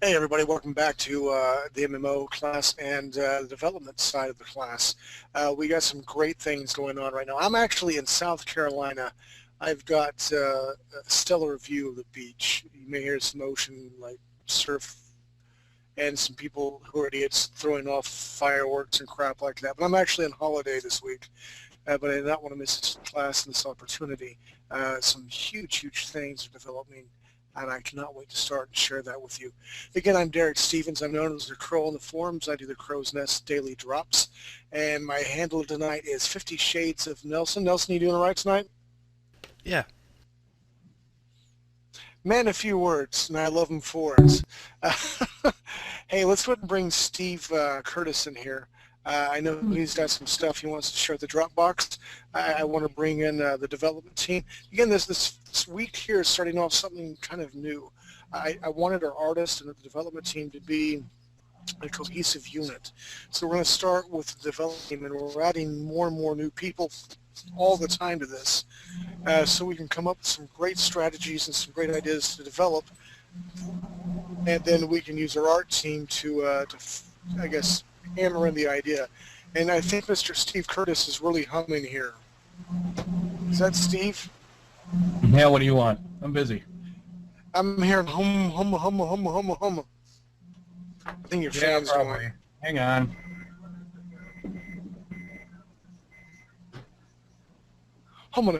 Hey everybody, welcome back to the MMO class and the development side of the class. We got some great things going on right now. I'm actually in South Carolina. I've got a stellar view of the beach. You may hear some ocean like surf and some people who are idiots throwing off fireworks and crap like that. But I'm actually on holiday this week, but I did not want to miss this class and this opportunity. Some huge things are developing, and I cannot wait to start and share that with you. Again, I'm Derek Stevens. I'm known as the Crow on the forums. I do the Crow's Nest daily drops, and my handle tonight is 50 Shades of Nelson. Nelson, you doing all right tonight? Yeah. Man, a few words, and I love them for it. Hey, let's go ahead and bring Steve Curtis in here. I know he's got some stuff he wants to share at the Dropbox. I want to bring in the development team. Again, this week here is starting off something kind of new. I wanted our artists and the development team to be a cohesive unit. So we're going to start with the development team, and we're adding more and more new people all the time to this, so we can come up with some great strategies and some great ideas to develop, and then we can use our art team to I guess, hammer in the idea. And I think Mr. Steve Curtis is really humming here. Is that Steve? Yeah, what do you want? I'm busy. I'm hearing hum. I think your fan's going. Hang on. Hum.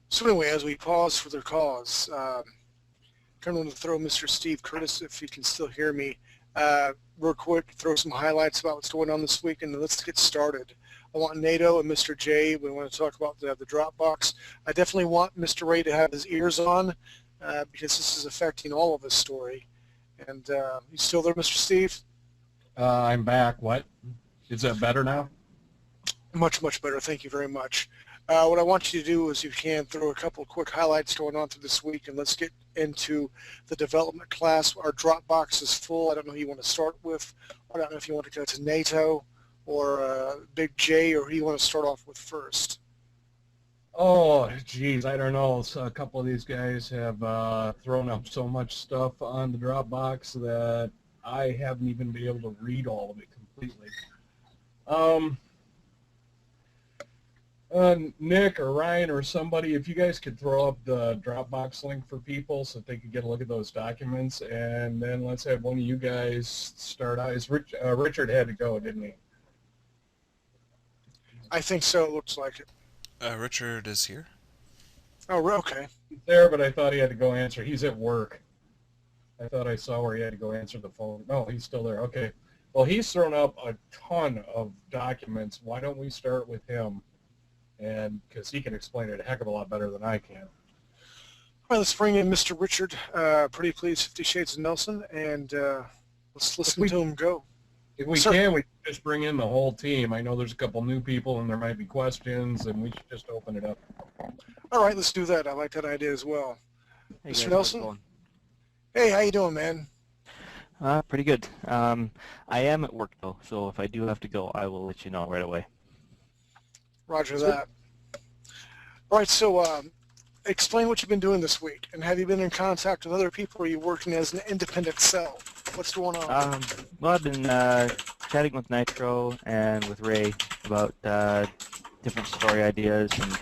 So anyway, as we pause for their cause, kind of want to throw Mr. Steve Curtis, if you can still hear me, real quick, throw some highlights about what's going on this week, and let's get started. I want NATO and Mr. J. We want to talk about the Dropbox. I definitely want Mr. Ray to have his ears on, because this is affecting all of his story. And you still there, Mr. Steve? I'm back. What? Is that better now? Much better. Thank you very much. What I want you to do is, you can throw a couple of quick highlights going on through this week, and let's get into the development class. Our Dropbox is full. I don't know who you want to start with. I don't know if you want to go to NATO or Big J, or who you want to start off with first. Oh, geez, I don't know. So a couple of these guys have thrown up so much stuff on the Dropbox that I haven't even been able to read all of it completely. Nick or Ryan or somebody, if you guys could throw up the Dropbox link for people so that they could get a look at those documents, and then let's have one of you guys start out. Richard had to go, didn't he? I think so. It looks like it. Richard is here. Oh, okay. He's there, but I thought he had to go answer. He's at work. I thought I saw where he had to go answer the phone. No, he's still there. Okay. Well, he's thrown up a ton of documents. Why don't we start with him? And because he can explain it a heck of a lot better than I can. All right, let's bring in Mr. Richard. Pretty please, 50 Shades of Nelson, and let's listen to him go. If we can, we can just bring in the whole team. I know there's a couple new people, and there might be questions, and we should just open it up. All right, let's do that. I like that idea as well. Hey Mr. guys, Nelson? Hey, how you doing, man? pretty good. I am at work though, so if I do have to go, I will let you know right away. Roger that. All right, so explain what you've been doing this week, and have you been in contact with other people, or are you working as an independent cell? What's going on? Well, I've been chatting with Nitro and with Ray about different story ideas and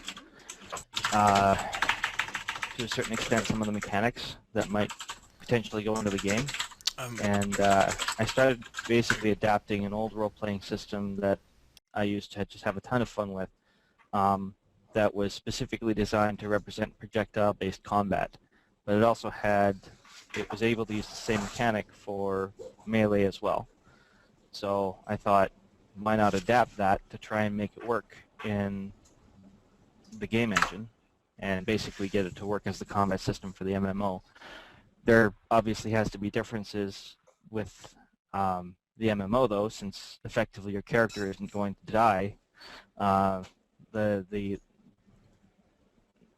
to a certain extent some of the mechanics that might potentially go into the game. And I started basically adapting an old role-playing system that I used to just have a ton of fun with, that was specifically designed to represent projectile-based combat. But it also it was able to use the same mechanic for melee as well. So I thought, why not adapt that to try and make it work in the game engine and basically get it to work as the combat system for the MMO. There obviously has to be differences with the MMO though, since effectively your character isn't going to die.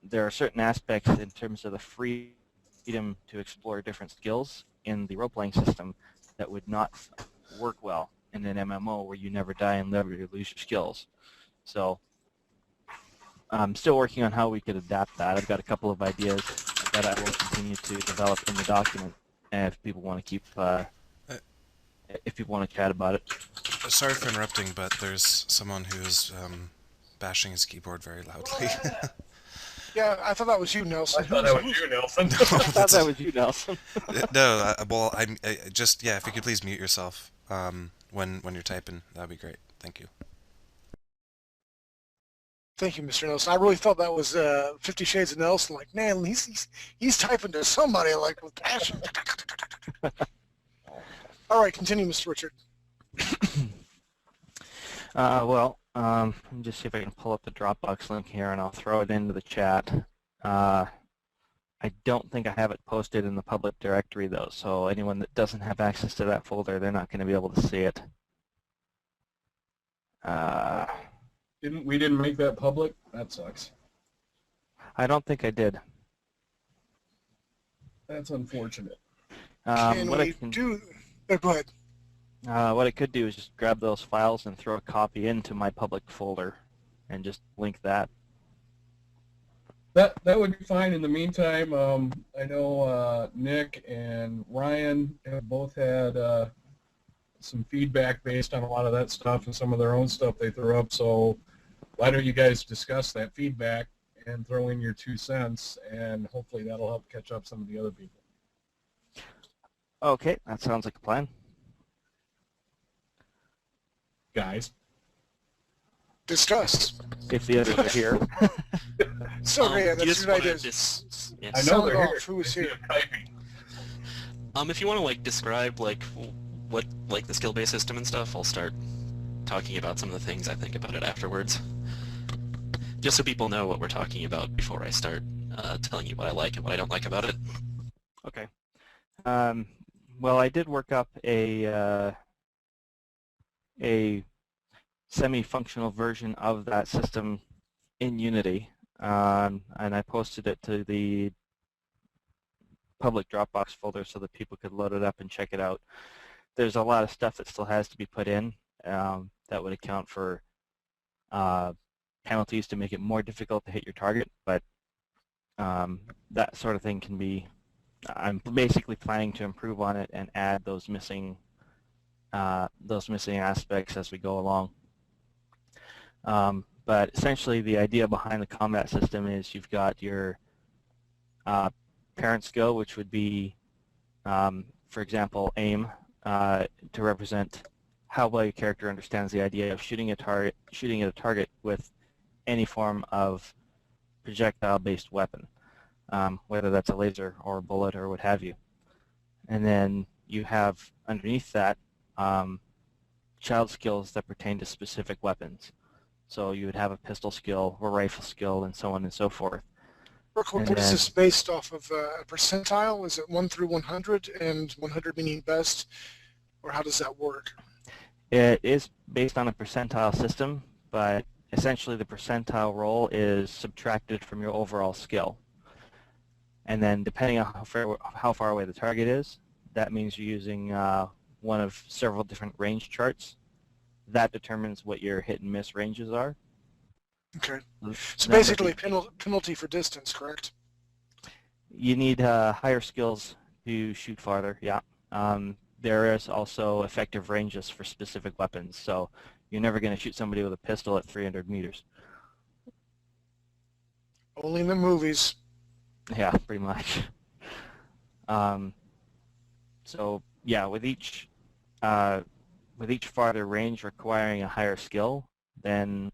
There are certain aspects in terms of the freedom to explore different skills in the role-playing system that would not work well in an MMO where you never die and never lose your skills. So I'm still working on how we could adapt that. I've got a couple of ideas that I will continue to develop in the document, and if people want to if people want to chat about it. Sorry for interrupting, but there's someone who is bashing his keyboard very loudly. Yeah, I thought that was you, Nelson. I thought that was you, Nelson. No, I thought that was you, Nelson. No, well, just if you could please mute yourself when you're typing, that'd be great. Thank you. Thank you, Mr. Nelson. I really thought that was 50 Shades of Nelson. Like, man, he's typing to somebody like with passion. All right, continue, Mr. Richard. Let me just see if I can pull up the Dropbox link here, and I'll throw it into the chat. I don't think I have it posted in the public directory, though, so anyone that doesn't have access to that folder, they're not going to be able to see it. We didn't make that public? That sucks. I don't think I did. That's unfortunate. Go ahead. What I could do is just grab those files and throw a copy into my public folder and just link that. That would be fine. In the meantime, I know Nick and Ryan have both had some feedback based on a lot of that stuff and some of their own stuff they threw up, so why don't you guys discuss that feedback and throw in your 2 cents, and hopefully that'll help catch up some of the other people. Okay, that sounds like a plan. Guys. Discuss. If the others are here. Sorry, yeah, that's what I did. I know they're here. Who was here? If you want to like describe like what like the skill-based system and stuff, I'll start talking about some of the things I think about it afterwards. Just so people know what we're talking about before I start telling you what I like and what I don't like about it. Okay. Well, I did work up a semi-functional version of that system in Unity, and I posted it to the public Dropbox folder so that people could load it up and check it out. There's a lot of stuff that still has to be put in that would account for penalties to make it more difficult to hit your target, but that sort of thing can be. I'm basically planning to improve on it and add those missing aspects as we go along. But essentially, the idea behind the combat system is you've got your parent skill, which would be, for example, aim, to represent how well your character understands the idea of shooting at a target with any form of projectile-based weapon, whether that's a laser or a bullet or what have you. And then you have underneath that child skills that pertain to specific weapons. So you would have a pistol skill, or rifle skill, and so on and so forth. Real quick, what is this based off of a percentile? Is it 1 through 100, and 100 meaning best, or how does that work? It is based on a percentile system, but essentially the percentile roll is subtracted from your overall skill. And then depending on how far away the target is, that means you're using one of several different range charts. That determines what your hit and miss ranges are. Okay. So basically penalty for distance, correct? You need higher skills to shoot farther, yeah. There is also effective ranges for specific weapons, so you're never going to shoot somebody with a pistol at 300 meters. Only in the movies. Yeah, pretty much. So yeah, with each farther range requiring a higher skill, then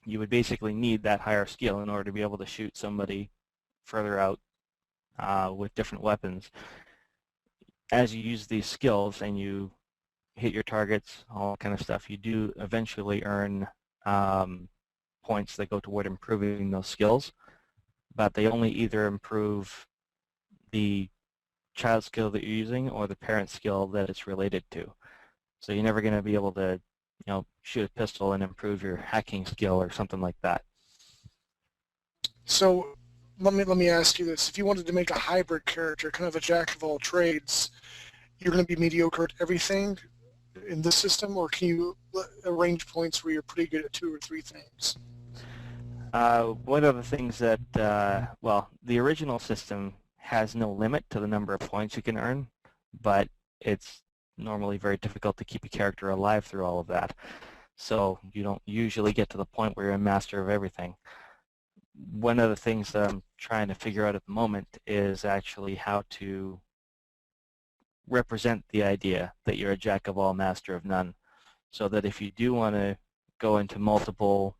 you would basically need that higher skill in order to be able to shoot somebody further out with different weapons. As you use these skills and you hit your targets, all that kind of stuff, you do eventually earn points that go toward improving those skills, but they only either improve the child skill that you're using or the parent skill that it's related to. So you're never going to be able to, shoot a pistol and improve your hacking skill or something like that. So let me ask you this: if you wanted to make a hybrid character, kind of a jack of all trades, you're going to be mediocre at everything, in this system, or can you arrange points where you're pretty good at 2 or 3 things? One of the things that, well, the original system has no limit to the number of points you can earn, but it's normally very difficult to keep a character alive through all of that. So you don't usually get to the point where you're a master of everything. One of the things that I'm trying to figure out at the moment is actually how to represent the idea that you're a jack of all, master of none, so that if you do want to go into multiple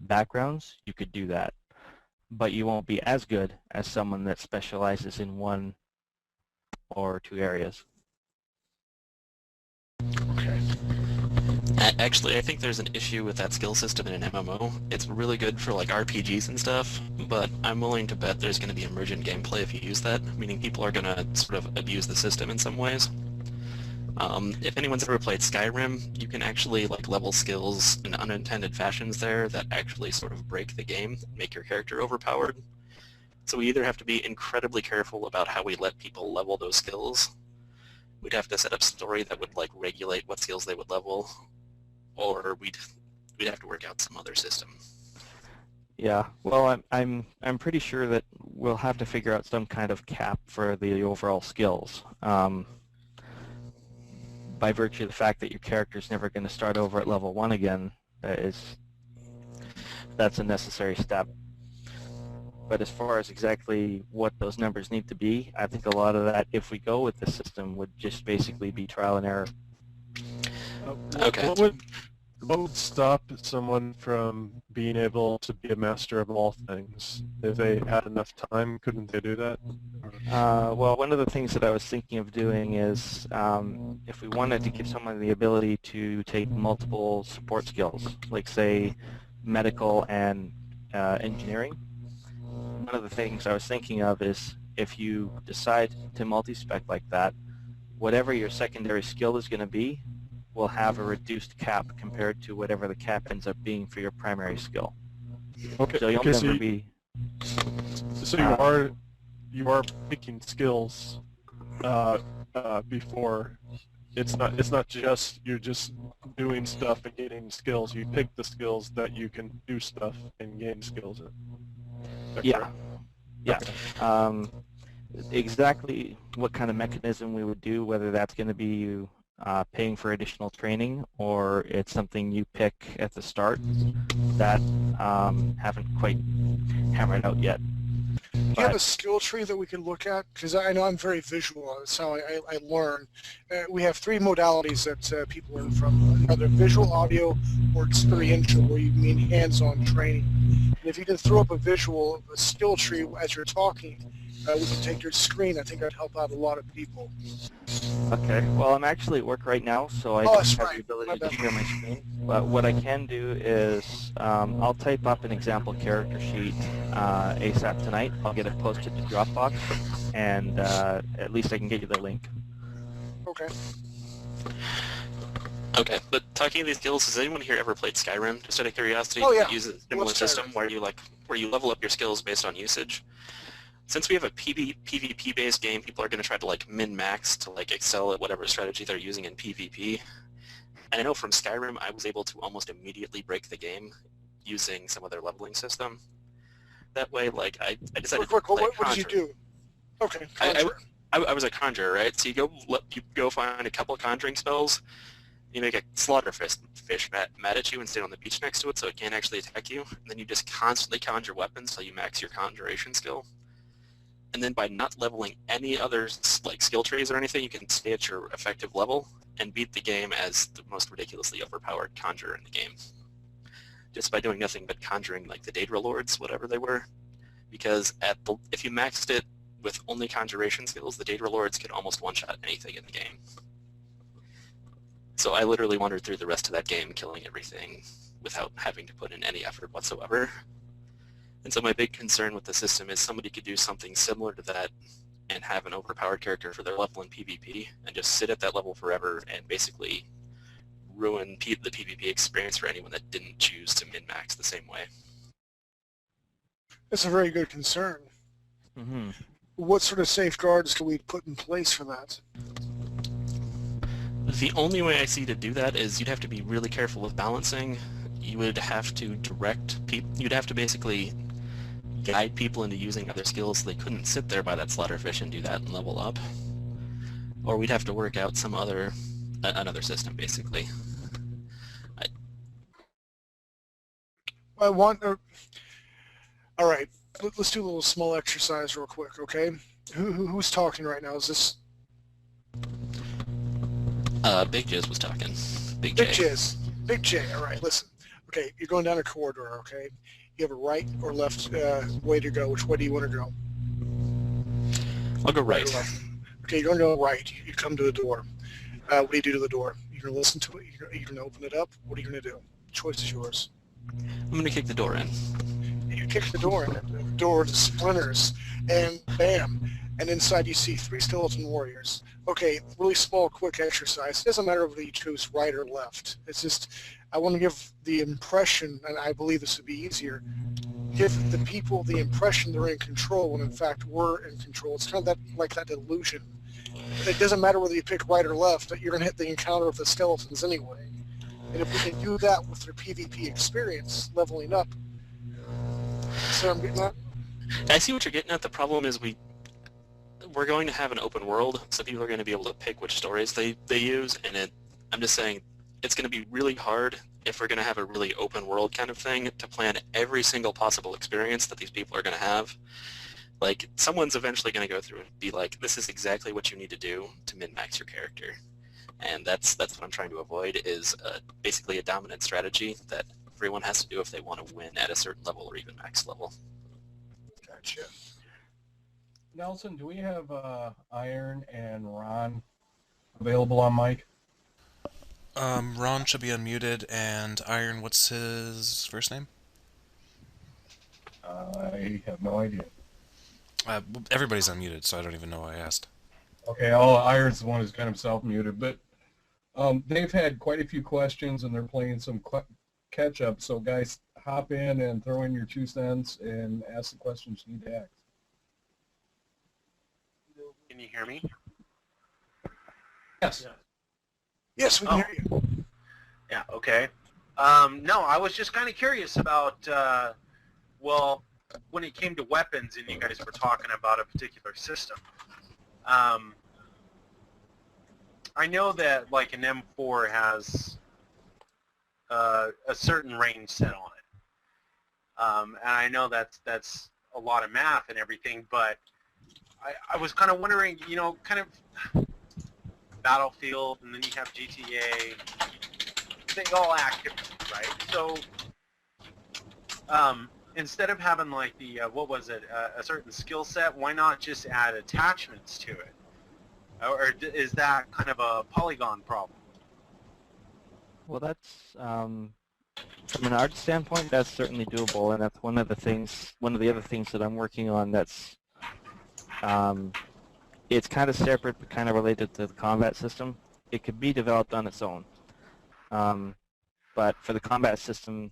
backgrounds, you could do that. But you won't be as good as someone that specializes in 1 or 2 areas. Okay. Actually, I think there's an issue with that skill system in an MMO. It's really good for like RPGs and stuff, but I'm willing to bet there's going to be emergent gameplay if you use that, meaning people are going to sort of abuse the system in some ways. If anyone's ever played Skyrim, you can actually like level skills in unintended fashions there that actually sort of break the game, make your character overpowered. So we either have to be incredibly careful about how we let people level those skills. We'd have to set up a story that would like regulate what skills they would level, or we'd have to work out some other system. Yeah, well, I'm pretty sure that we'll have to figure out some kind of cap for the overall skills. By virtue of the fact that your character's never going to start over at level 1 again, that's a necessary step. But as far as exactly what those numbers need to be, I think a lot of that, if we go with the system, would just basically be trial and error. Okay. What would stop someone from being able to be a master of all things? If they had enough time, couldn't they do that? Well, one of the things that I was thinking of doing is if we wanted to give someone the ability to take multiple support skills, like say medical and engineering, one of the things I was thinking of is if you decide to multi-spec like that, whatever your secondary skill is going to be will have a reduced cap compared to whatever the cap ends up being for your primary skill. Okay. So you'll Okay, never be. So you are picking skills before. It's not just you're just doing stuff and getting skills. You pick the skills that you can do stuff and gain skills in. Is that Yeah. correct? Yeah. Okay. Exactly what kind of mechanism we would do, whether that's going to be you paying for additional training or it's something you pick at the start, that haven't quite hammered out yet. Do you have a skill tree that we can look at? Because I know I'm very visual. That's how I learn. We have 3 modalities that people learn from, either visual, audio, or experiential, where you mean hands-on training. And if you can throw up a skill tree as you're talking, we can take your screen. I think that'd help out a lot of people. Okay. Well, I'm actually at work right now, so I don't have the ability to share my screen. But what I can do is I'll type up an example character sheet ASAP tonight. I'll get it posted to Dropbox, and at least I can get you the link. Okay. Okay, but talking of these skills, has anyone here ever played Skyrim? Just out of curiosity, Oh, yeah. you use a similar system where you level up your skills based on usage. Since we have a PvP-based game, people are going to try to like min-max to like excel at whatever strategy they're using in PvP. And I know from Skyrim, I was able to almost immediately break the game using some of their leveling system. That way, like I decided to play what did you do? Okay, conjure. I was a conjurer, right? So you go find a couple of conjuring spells. You make a slaughterfish mad at you and stand on the beach next to it, so it can't actually attack you. And then you just constantly conjure weapons until you max your conjuration skill. And then by not leveling any other like skill trees or anything, you can stay at your effective level and beat the game as the most ridiculously overpowered conjurer in the game. Just by doing nothing but conjuring like the Daedra Lords, whatever they were. Because if you maxed it with only conjuration skills, the Daedra Lords could almost one-shot anything in the game. So I literally wandered through the rest of that game killing everything without having to put in any effort whatsoever. And so my big concern with the system is somebody could do something similar to that and have an overpowered character for their level in PvP and just sit at that level forever and basically ruin the PvP experience for anyone that didn't choose to min-max the same way. That's a very good concern. Mm-hmm. What sort of safeguards can we put in place for that? The only way I see to do that is you'd have to be really careful with balancing. You would have to direct people. You'd have to basically guide people into using other skills so they couldn't sit there by that slaughterfish and do that and level up. Or we'd have to work out some another system, basically. I want. All right, let's do a little small exercise real quick, okay? Who's talking right now? Is this? Big Jizz was talking. Big Jizz. Big J. All right, listen. Okay, you're going down a corridor, okay? You have a right or left way to go. Which way do you want to go? I'll go right. Okay, you're going to go right. You come to a door. What do you do to the door? You're going to listen to it? You're going to open it up? What are you going to do? The choice is yours. I'm going to kick the door in. You kick the door in. The door splinters, and bam. And inside you see 3 skeleton warriors. Okay, really small, quick exercise. It doesn't matter whether you choose right or left. It's just, I want to give the impression, and I believe this would be easier, give the people the impression they're in control when in fact we're in control. It's kind of that, like that illusion. It doesn't matter whether you pick right or left, you're going to hit the encounter of the skeletons anyway. And if we can do that with their PvP experience, leveling up, so I'm getting at? I see what you're getting at. The problem is we're going to have an open world, so people are going to be able to pick which stories they use, and I'm just saying it's going to be really hard if we're going to have a really open world kind of thing to plan every single possible experience that these people are going to have. Like, someone's eventually going to go through and be like, this is exactly what you need to do to min-max your character. And that's what I'm trying to avoid, is basically a dominant strategy that everyone has to do if they want to win at a certain level or even max level. Gotcha. Nelson, do we have Iron and Ron available on mic? Ron should be unmuted, and Iron, what's his first name? I have no idea. Everybody's unmuted, so I don't even know why I asked. Okay, Iron's the one who's got himself muted, but they've had quite a few questions, and they're playing some catch-up, so guys, hop in and throw in your 2 cents and ask the questions you need to ask. Can you hear me? Yes. Yes, we can hear you. Yeah, okay. No, I was just kind of curious about, well, when it came to weapons and you guys were talking about a particular system. I know that, like, an M4 has a certain range set on it. And I know that's a lot of math and everything, but I was kind of wondering, you know, kind of Battlefield, and then you have GTA, they all act differently, right? So instead of having, like, the, what was it, a certain skill set, why not just add attachments to it? Or is that kind of a polygon problem? Well, that's, from an art standpoint, that's certainly doable, and that's one of the other things that I'm working on that's, it's kind of separate but kind of related to the combat system. It could be developed on its own. But for the combat system,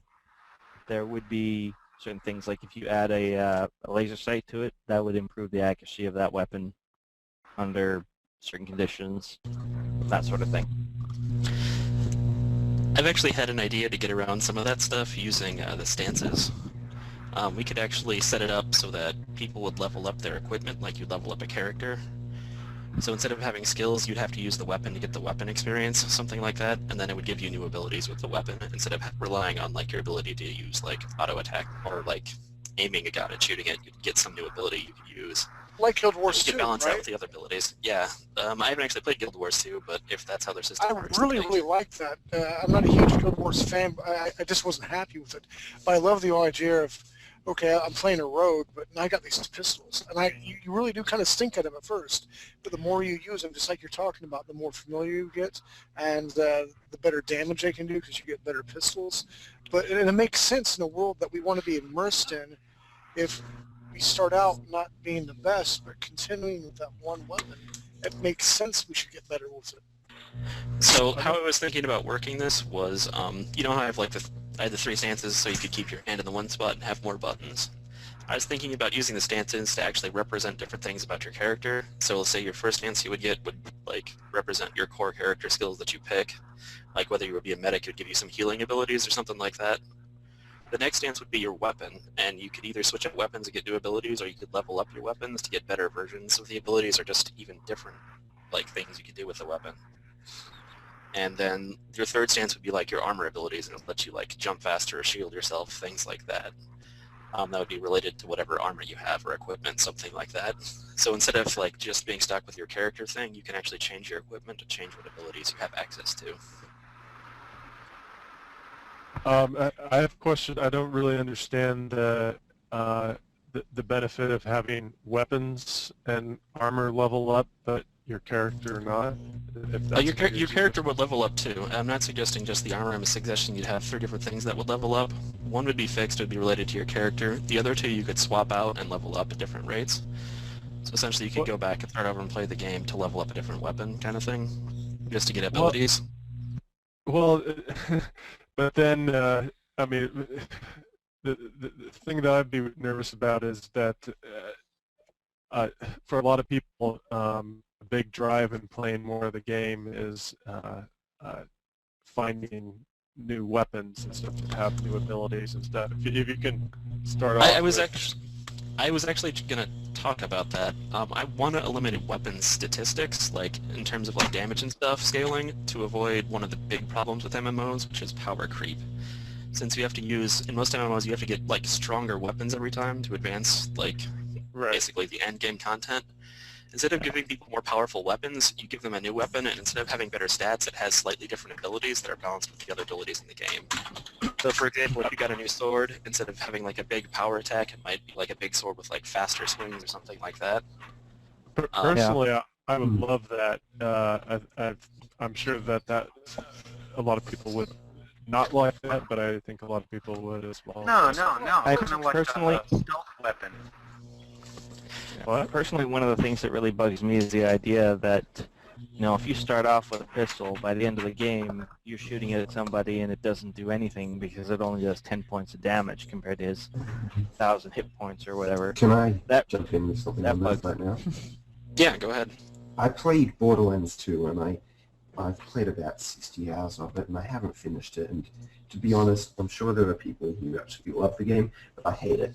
there would be certain things, like if you add a laser sight to it, that would improve the accuracy of that weapon under certain conditions, that sort of thing. I've actually had an idea to get around some of that stuff using the stances. We could actually set it up so that people would level up their equipment like you'd level up a character. So instead of having skills, you'd have to use the weapon to get the weapon experience, something like that, and then it would give you new abilities with the weapon instead of relying on, like, your ability to use, like, auto attack or, like, aiming a gun and shooting it. You'd get some new ability you could use. Like Guild Wars 2, you could balance right? out with the other abilities. Yeah. I haven't actually played Guild Wars 2, but if that's how their system works. I really like that. I'm not a huge Guild Wars fan. I just wasn't happy with it. But I love the idea of, okay, I'm playing a rogue, but now I got these pistols. And you really do kind of stink at them at first. But the more you use them, just like you're talking about, the more familiar you get, and the better damage they can do because you get better pistols. But it makes sense in a world that we want to be immersed in. If we start out not being the best, but continuing with that one weapon, it makes sense we should get better with it. So how I was thinking about working this was, you know how I have, like, I had the 3 stances so you could keep your hand in the one spot and have more buttons. I was thinking about using the stances to actually represent different things about your character. So let's say your first stance you would get would like represent your core character skills that you pick, like whether you would be a medic, it would give you some healing abilities or something like that. The next stance would be your weapon, and you could either switch out weapons and get new abilities, or you could level up your weapons to get better versions of the abilities, or just even different like things you could do with the weapon. And then your third stance would be like your armor abilities, and it lets you like jump faster or shield yourself, things like that. That would be related to whatever armor you have or equipment, something like that. So instead of like just being stuck with your character thing, you can actually change your equipment to change what abilities you have access to. I have a question. I don't really understand the benefit of having weapons and armor level up, but your character not. If that's Your character would level up too. I'm not suggesting just the armor. I'm suggesting you'd have 3 different things that would level up. One would be fixed. It would be related to your character. The other 2 you could swap out and level up at different rates. So essentially you could go back and start over and play the game to level up a different weapon kind of thing, just to get abilities. Well, but then, I mean, the thing that I'd be nervous about is that for a lot of people, a big drive in playing more of the game is finding new weapons and stuff that have new abilities and stuff. If you can start off I was actually going to talk about that. I want to eliminate weapons statistics, like in terms of like damage and stuff scaling, to avoid one of the big problems with MMOs, which is power creep. Since you have to use, in most MMOs, you have to get like stronger weapons every time to advance like basically the end game content. Instead of giving people more powerful weapons, you give them a new weapon, and instead of having better stats, it has slightly different abilities that are balanced with the other abilities in the game. So for example, if you got a new sword, instead of having like a big power attack, it might be like a big sword with like faster swings or something like that. Personally, I would love that. I'm sure that a lot of people would not like that, but I think a lot of people would as well. No. I Kind of like personally- a stealth weapon. Personally, one of the things that really bugs me is the idea that, you know, if you start off with a pistol, by the end of the game, you're shooting it at somebody and it doesn't do anything because it only does 10 points of damage compared to his 1,000 hit points or whatever. Can I jump in with something on that right now? Yeah, go ahead. I played Borderlands 2 and I've played about 60 hours of it and I haven't finished it, and to be honest, I'm sure there are people who absolutely love the game, but I hate it.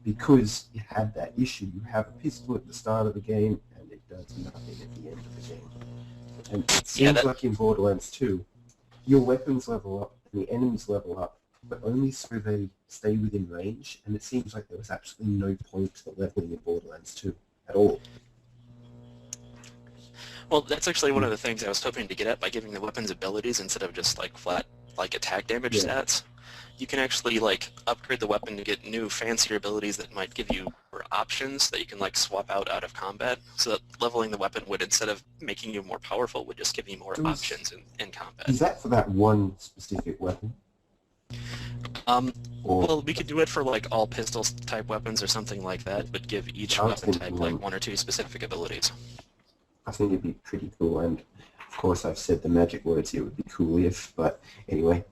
Because you have that issue. You have a pistol at the start of the game, and it does nothing at the end of the game. And it seems like in Borderlands 2, your weapons level up and the enemies level up, but only so they stay within range, and it seems like there was absolutely no point to leveling in Borderlands 2 at all. Well, that's actually one of the things I was hoping to get at by giving the weapons abilities instead of just like flat like attack damage stats. You can actually like upgrade the weapon to get new fancier abilities that might give you more options that you can like swap out of combat. So that leveling the weapon would, instead of making you more powerful, would just give you more options in combat. Is that for that one specific weapon? Well, we could do it for like all pistol type weapons or something like that, but give each weapon type like 1 or 2 specific abilities. I think it'd be pretty cool, and of course I've said the magic words, it would be cool if, but anyway.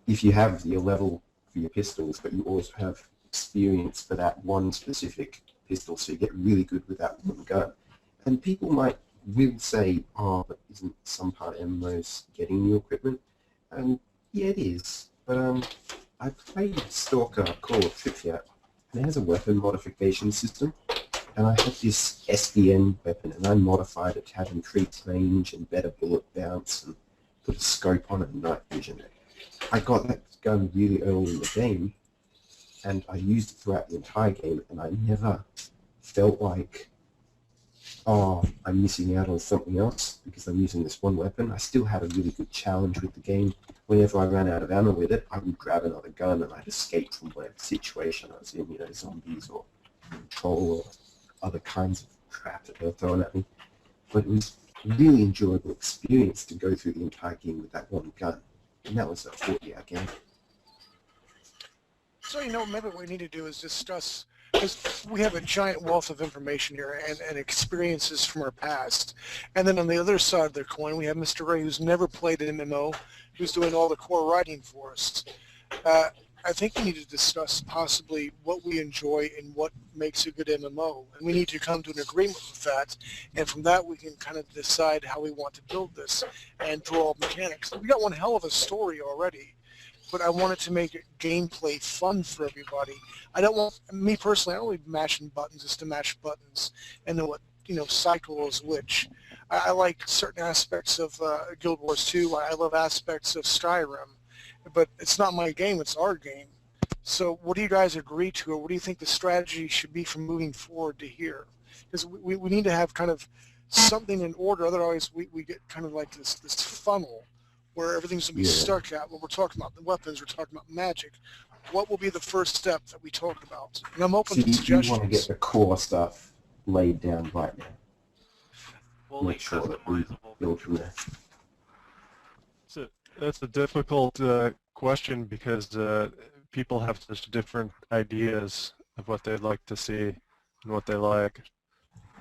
If you have your level for your pistols, but you also have experience for that one specific pistol, so you get really good with that one gun. And people will say, oh, but isn't some part of MMOs getting new equipment? And yeah, it is. But I played Stalker Call of Pripyat, and it has a weapon modification system. And I had this SVN weapon, and I modified it to have increased range and better bullet bounce, and put a scope on it and night vision. I got that gun really early in the game, and I used it throughout the entire game, and I never felt like, oh, I'm missing out on something else because I'm using this one weapon. I still had a really good challenge with the game. Whenever I ran out of ammo with it, I would grab another gun and I'd escape from whatever situation I was in, you know, zombies or control or other kinds of crap that they were throwing at me. But it was a really enjoyable experience to go through the entire game with that one gun. And that was a 40-hour game. So, you know, maybe what we need to do is discuss, because we have a giant wealth of information here and experiences from our past. And then on the other side of the coin, we have Mr. Ray, who's never played an MMO, who's doing all the core writing for us. I think we need to discuss possibly what we enjoy and what makes a good MMO. And we need to come to an agreement with that. And from that, we can kind of decide how we want to build this and draw up mechanics. We got one hell of a story already, but I wanted to make it gameplay fun for everybody. I don't want, me personally, I don't like mashing buttons just to mash buttons and know what, cycle is which. I like certain aspects of Guild Wars 2. I love aspects of Skyrim. But it's not my game, it's our game. So what do you guys agree to, or what do you think the strategy should be from moving forward to here? Because we need to have kind of something in order, otherwise we get kind of like this funnel where everything's going to be stuck at. What we're talking about, the weapons, we're talking about magic. What will be the first step that we talk about? And I'm open to suggestions. You want to get the core stuff laid down right now. Fully Make sure that we customizable. build from there. That's a difficult question because people have such different ideas of what they'd like to see and what they like.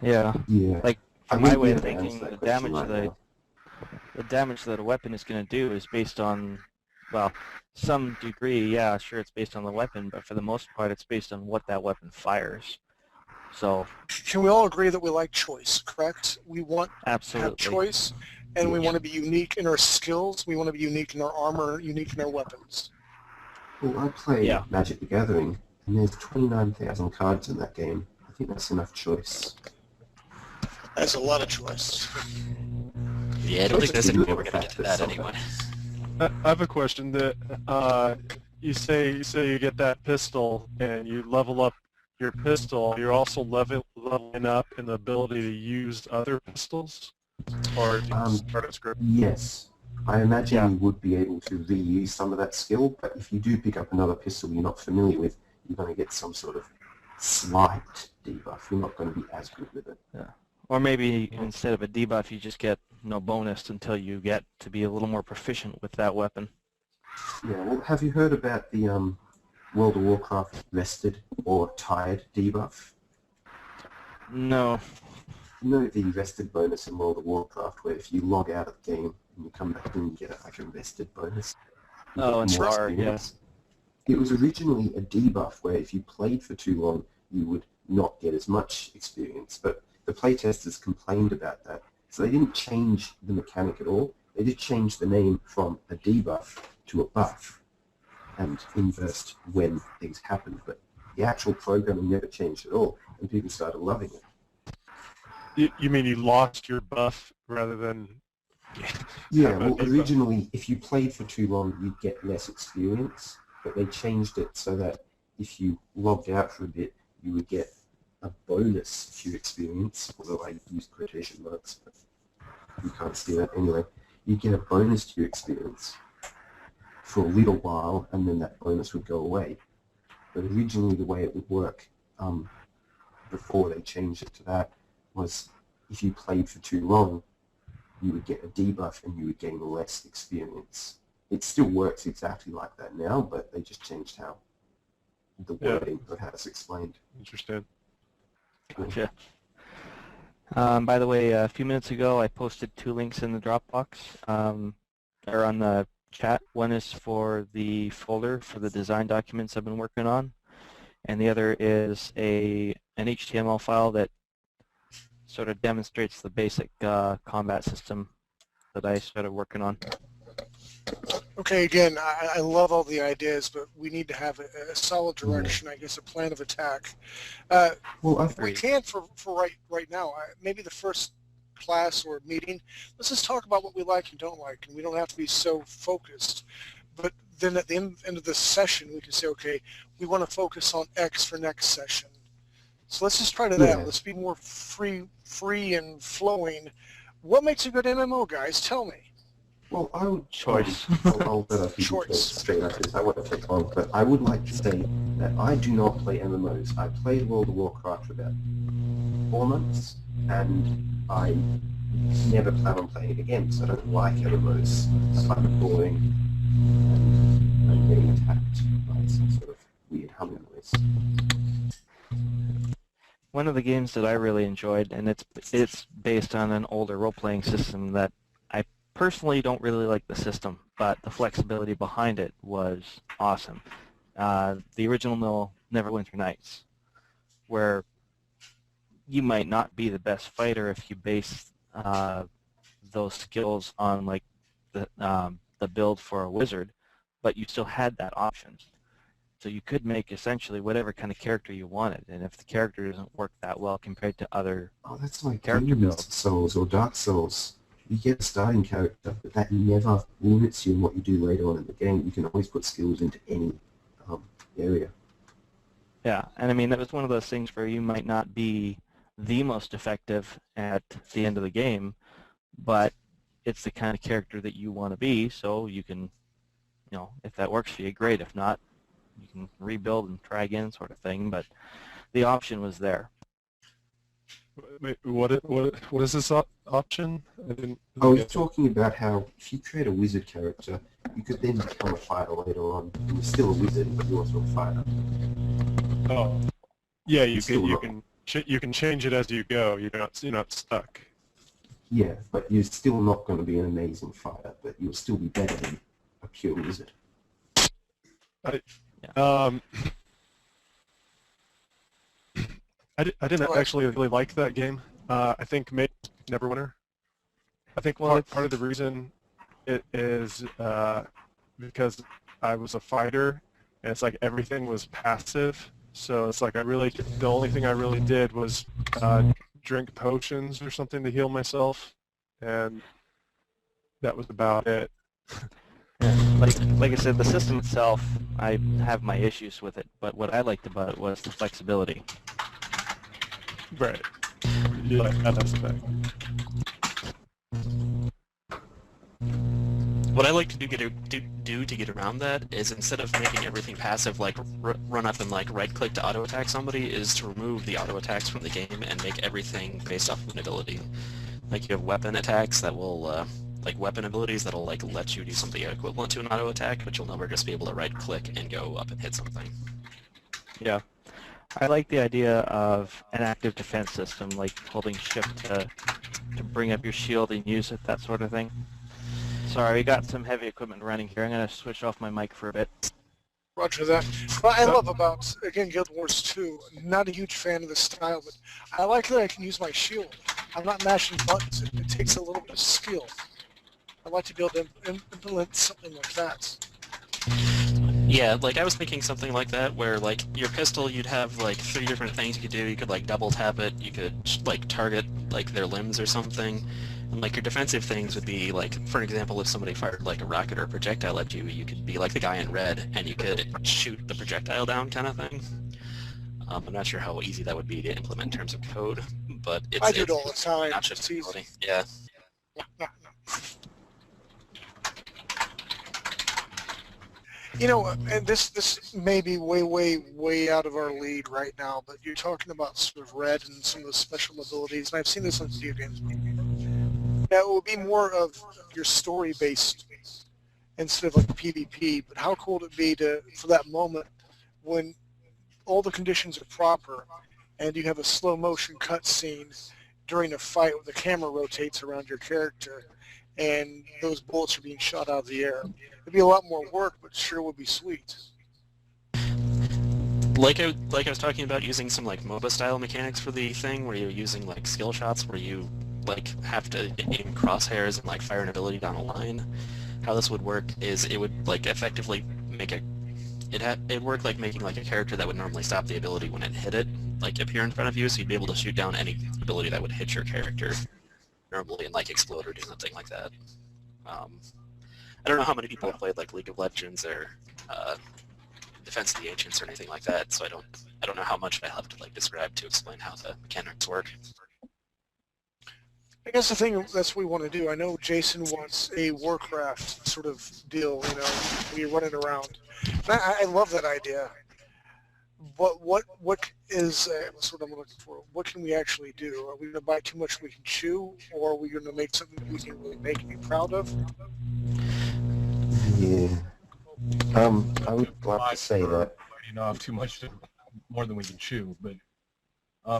Yeah. Yeah. Like, I from my wouldn't way be of able to answer thinking, that the question damage right now. the damage that a weapon is going to do is based on, well, some degree, yeah, sure, it's based on the weapon, but for the most part, it's based on what that weapon fires. So, Can we all agree that we like choice, correct? We want to have absolutely. choice, and we want to be unique in our skills. We want to be unique in our armor, unique in our weapons. Well, I play Yeah. Magic the Gathering, and there's 29,000 cards in that game. I think that's enough choice. That's a lot of choice. Yeah, I don't think Choice there's is any a way little we're going to get to factor that anyway. I have a question. That you say you get that pistol and you level up your pistol. You're also leveling up in the ability to use other pistols, or do you start at script? Yes. I imagine Yeah. you would be able to reuse some of that skill, but if you do pick up another pistol you're not familiar with, you're going to get some sort of slight debuff. You're not going to be as good with it. Or maybe instead of a debuff, you just get no bonus until you get to be a little more proficient with that weapon. Yeah, well, have you heard about the World of Warcraft rested or tired debuff? No. You know the rested bonus in World of Warcraft, where if you log out of the game and you come back in, you get like a rested bonus. You Oh, get in more Star, experience. It was originally a debuff where if you played for too long, you would not get as much experience, but the playtesters complained about that. So they didn't change the mechanic at all. They did change the name from a debuff to a buff and inversed when things happened, but the actual programming never changed at all, and people started loving it. You mean you lost your buff rather than? Yeah, have a well, debuff? originally, if you played for too long, you'd get less experience, but they changed it so that if you logged out for a bit, you would get a bonus to your experience, although I used quotation marks, but you can't see that anyway. You get a bonus to your experience for a little while, and then that bonus would go away. But originally the way it would work, before they changed it to that, was if you played for too long, you would get a debuff and you would gain less experience. It still works exactly like that now, but they just changed how the wording of how it's explained. Interesting. Gotcha. By the way, a few minutes ago, I posted 2 links in the Dropbox, or on the chat. One is for the folder for the design documents I've been working on, and the other is an HTML file that sort of demonstrates the basic combat system that I started working on. Okay, again, I love all the ideas, but we need to have a solid direction, I guess, a plan of attack. Well, We can, for right now, maybe the first class or meeting, let's just talk about what we like and don't like, and we don't have to be so focused. But then at the end of the session, we can say, okay, we want to focus on X for next session. So let's just try to that. Let's be more free and flowing. What makes a good MMO, guys? Tell me. Well, I would Choice. I'll let other people talk straight up because I want to take on, but I would like to say that I do not play MMOs. I played World of Warcraft for about 4 months, and I never plan on playing it again because I don't like MMOs. I find it boring, and I'm getting attacked by some sort of weird humming noise. One of the games that I really enjoyed, and it's based on an older role-playing system that I personally don't really like the system, but the flexibility behind it was awesome. the original Neverwinter Nights, where you might not be the best fighter if you base those skills on like the build for a wizard, but you still had that option. So you could make essentially whatever kind of character you wanted, and if the character doesn't work that well compared to other that's like character builds, Souls or Dark Souls. You get a starting character, but that never limits you in what you do later on in the game. You can always put skills into any area. yeah, and I mean that was one of those things where you might not be the most effective at the end of the game, but it's the kind of character that you want to be, so you can, you know, if that works for you, great. If not, you can rebuild and try again, sort of thing. But the option was there. Wait, what is this option? I was talking about how if you create a wizard character, you could then become a fighter later on. You're still a wizard, but you're also a fighter. Oh, yeah, you Still can change it as you go. You're not stuck. Yeah, but you're still not going to be an amazing fighter, but you'll still be better than a pure wizard. I didn't actually really like that game. I think maybe Neverwinter. I think part of the reason it is because I was a fighter, and it's like everything was passive. So it's like the only thing I really did was drink potions or something to heal myself, and that was about it. Like I said, the system itself, I have my issues with it, but what I liked about it was the flexibility. Right. You like that aspect. What I like to do to get around that is, instead of making everything passive, like run up and like right-click to auto-attack somebody, is to remove the auto-attacks from the game and make everything based off of an ability. Like you have weapon attacks that will, like weapon abilities that'll like let you do something equivalent to an auto-attack, but you'll never just be able to right-click and go up and hit something. Yeah. I like the idea of an active defense system, like holding shift to bring up your shield and use it, that sort of thing. Sorry, we got some heavy equipment running here. I'm going to switch off my mic for a bit. Roger that. What I love about, again, Guild Wars 2, not a huge fan of the style, but I like that I can use my shield. I'm not mashing buttons. It takes a little bit of skill. I'd like to be able to implement something like that. Yeah, like I was thinking something like that, where like your pistol, you'd have like 3 different things you could do. You could like double tap it, you could like target like their limbs or something. And like your defensive things would be like, for example, if somebody fired like a rocket or a projectile at you, you could be like the guy in red and you could shoot the projectile down, kind of thing. I'm not sure how easy that would be to implement in terms of code, but it's I do it all the time. Not just It's easy. ability. Yeah. You know, and this may be way out of our lead right now, but you're talking about sort of red and some of the special abilities, and I've seen this on video games. Now, it would be more of your story-based instead of like PvP, but how cool would it be for that moment when all the conditions are proper and you have a slow-motion cutscene during a fight where the camera rotates around your character and those bullets are being shot out of the air. It'd be a lot more work, but sure would be sweet. Like I was talking about using some like MOBA style mechanics for the thing, where you're using like skill shots where you like have to aim crosshairs and like fire an ability down a line. How this would work is it would like effectively make it'd work like making like a character that would normally stop the ability when it hit it, like appear in front of you, so you'd be able to shoot down any ability that would hit your character normally and like explode or do something like that. I don't know how many people have played like League of Legends or Defense of the Ancients or anything like that, so I don't know how much I have to like describe to explain how the mechanics work. I guess the thing that's what we want to do, I know Jason wants a Warcraft sort of deal, you know, where you're running around. And I love that idea. But what is that's what I'm looking for? What can we actually do? Are we going to buy too much we can chew, or are we going to make something we can really make and be proud of? Yeah. I would like to say that. Biting off too much, more than we can chew. But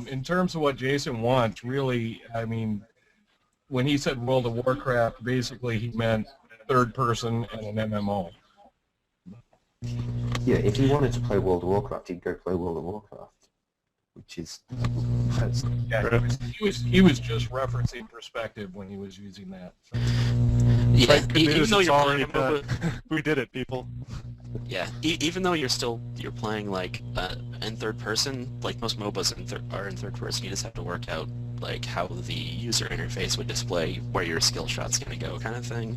in terms of what Jason wants, really, I mean, when he said World of Warcraft, basically he meant third person and an MMO. Yeah, if he wanted to play World of Warcraft, he'd go play World of Warcraft, which is that's, Yeah, he was just referencing perspective when he was using that. Yeah, Right, good even news, though it's you're already playing a done. MOBA, We did it, people. yeah, even though you're playing like in third person, like most MOBAs are in third person, you just have to work out like how the user interface would display where your skill shot's going to go, kind of thing.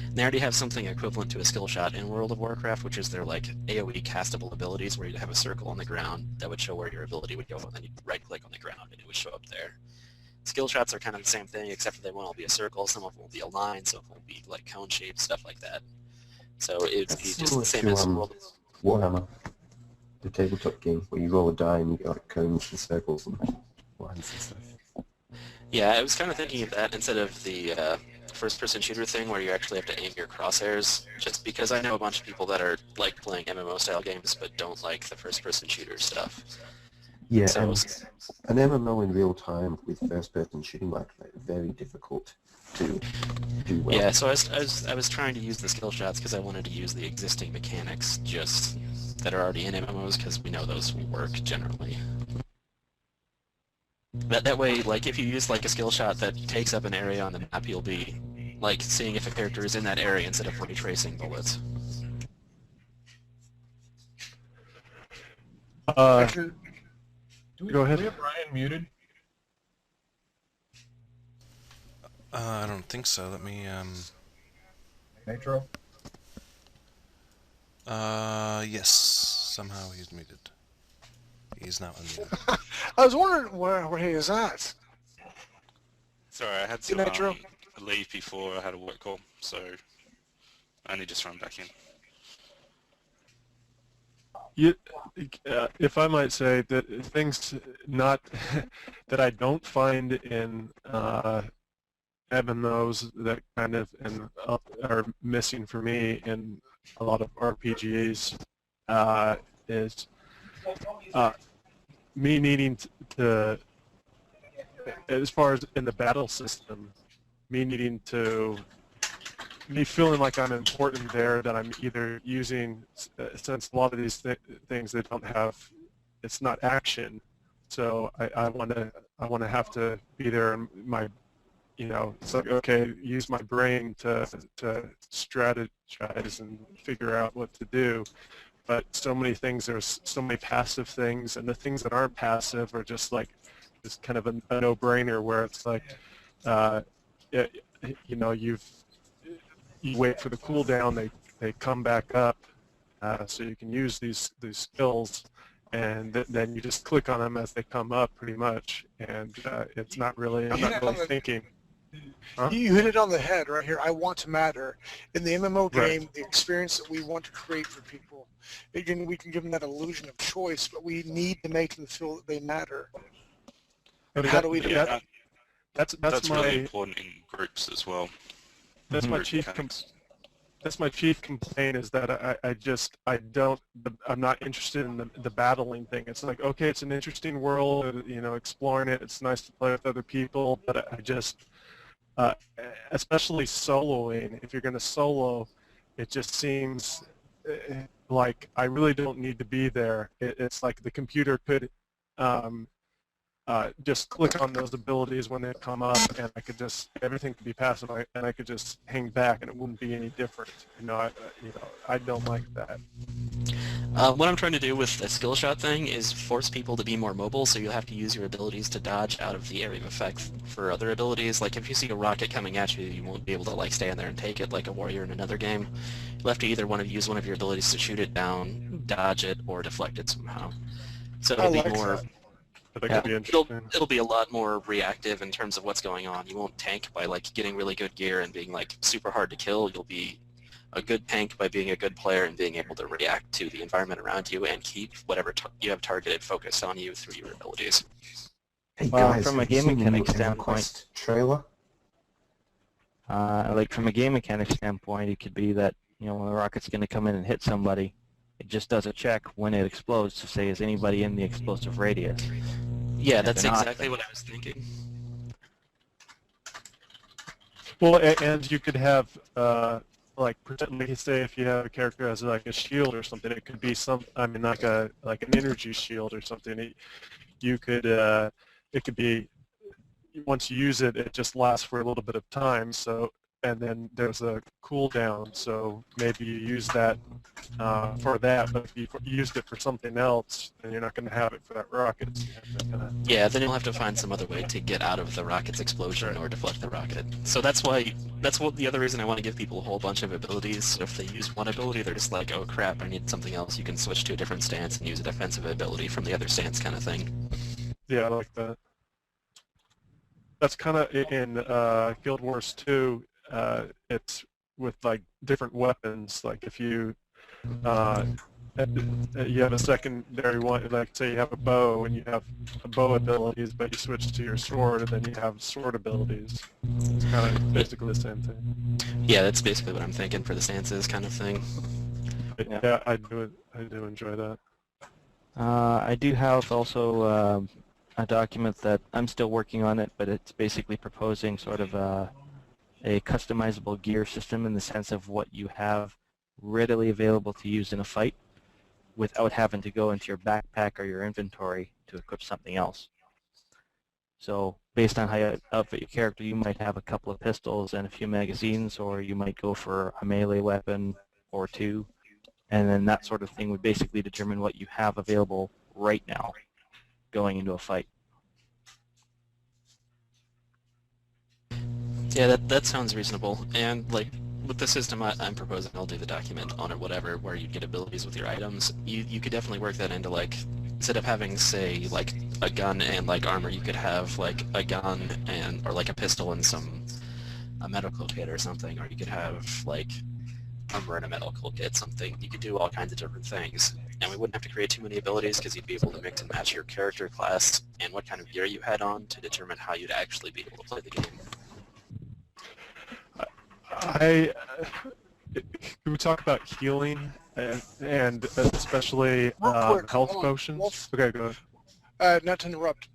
And they already have something equivalent to a skill shot in World of Warcraft, which is their like AoE castable abilities, where you have a circle on the ground that would show where your ability would go, and then you right-click on the ground and it would show up there. Skill shots are kind of the same thing, except for they won't all be a circle, some of them will be a line, some of them will be like cone shaped, stuff like that. So it would be just similar the same to as World of Warhammer, the tabletop game, where you roll a die and you get like cones and circles and lines and stuff. Yeah, I was kind of thinking of that instead of the first-person shooter thing where you actually have to aim your crosshairs, just because I know a bunch of people that are like playing MMO-style games but don't like the first-person shooter stuff. Yeah, So, and an MMO in real time with first-person shooting like that, very difficult to do well. yeah, so I was trying to use the skill shots because I wanted to use the existing mechanics just that are already in MMOs because we know those will work generally. That way, like, if you use like a skill shot that takes up an area on the map, you'll be like seeing if a character is in that area instead of retracing bullets. Do Go ahead. Do we have Ryan muted? I don't think so. Let me, Nitro? yes. Somehow he's muted. He's now unmuted. I was wondering where he is at. Sorry, I had Hey, to Nitro. leave before I had a work call, so I only just run back in. You, if I might say that things not that I don't find in MMOs that kind of are missing for me in a lot of RPGs is me needing to, as far as in the battle system, me feeling like I'm important there, that I'm either using, since a lot of these things they don't have, it's not action, so I want to have to be there in my, it's like, okay, use my brain to strategize and figure out what to do. But so many things, there's so many passive things, and the things that aren't passive are just kind of a no-brainer, where it's like, you wait for the cooldown, they come back up, so you can use these skills, and then you just click on them as they come up, pretty much, and it's not really, I'm not really thinking. Huh? You hit it on the head right here. I want to matter. In the MMO game, Right. the experience that we want to create for people, again, we can give them that illusion of choice, but we need to make them feel that they matter. And how do we do that? That's That's my really important in groups as well. that's my Group chief mechanics. that's my chief complaint, is that I'm not interested in the battling thing. It's like, okay, it's an interesting world, exploring it. It's nice to play with other people, but I just, especially soloing, if you're going to solo, it just seems like I really don't need to be there. It's like the computer could just click on those abilities when they come up, and everything could be passive, and I could just hang back, and it wouldn't be any different. I don't like that. What I'm trying to do with the skill shot thing is force people to be more mobile, so you'll have to use your abilities to dodge out of the area of effect for other abilities. Like if you see a rocket coming at you, you won't be able to like stand there and take it like a warrior in another game. You'll have to either use one of your abilities to shoot it down, dodge it, or deflect it somehow. So it'll be more. That Yeah, could be interesting. it'll be a lot more reactive in terms of what's going on. You won't tank by like getting really good gear and being like super hard to kill. You'll be a good tank by being a good player and being able to react to the environment around you and keep whatever you have targeted focused on you through your abilities. Hey Well, guys, from a have you game seen the new mechanic Emma standpoint- Quest trailer? Like from a game mechanic standpoint, it could be that when the rocket's going to come in and hit somebody, it just does a check when it explodes to say, is anybody in the explosive radius? Yeah, If that's they're not, exactly what I was thinking. Well, and you could have like pretend, like you say, if you have a character as like a shield or something, it could be some, I mean, like an energy shield or something. You could, it could be, once you use it, it just lasts for a little bit of time. So, and then there's a cooldown. So maybe you use that for that, but if you used it for something else, then you're not going to have it for that rocket. So you have to kinda... Yeah, then you'll have to find some other way to get out of the rocket's explosion or deflect the rocket. So that's what the other reason I want to give people a whole bunch of abilities. So if they use one ability, they're just like, oh crap, I need something else. You can switch to a different stance and use a defensive ability from the other stance kind of thing. Yeah, I like that. That's kind of in Guild Wars 2. It's with like different weapons. Like if you you have a secondary one, like say you have a bow and you have bow abilities, but you switch to your sword and then you have sword abilities. It's kind of basically the same thing. Yeah, that's basically what I'm thinking for the stances kind of thing. But yeah, I do enjoy that. I do have also a document that I'm still working on it, but it's basically proposing sort of a customizable gear system in the sense of what you have readily available to use in a fight without having to go into your backpack or your inventory to equip something else. So based on how you outfit your character, you might have a couple of pistols and a few magazines, or you might go for a melee weapon or two, and then that sort of thing would basically determine what you have available right now going into a fight. Yeah, that sounds reasonable. And like with the system I'm proposing, I'll do the document on it, whatever, where you get abilities with your items. You could definitely work that into like, instead of having say like a gun and like armor, you could have like a gun and or like a pistol and a medical kit or something, or you could have like armor and a medical kit, something. You could do all kinds of different things, and we wouldn't have to create too many abilities because you'd be able to mix and match your character class and what kind of gear you had on to determine how you'd actually be able to play the game. Can we talk about healing and especially Quick, health hold on. potions? Okay, go ahead. Not to interrupt,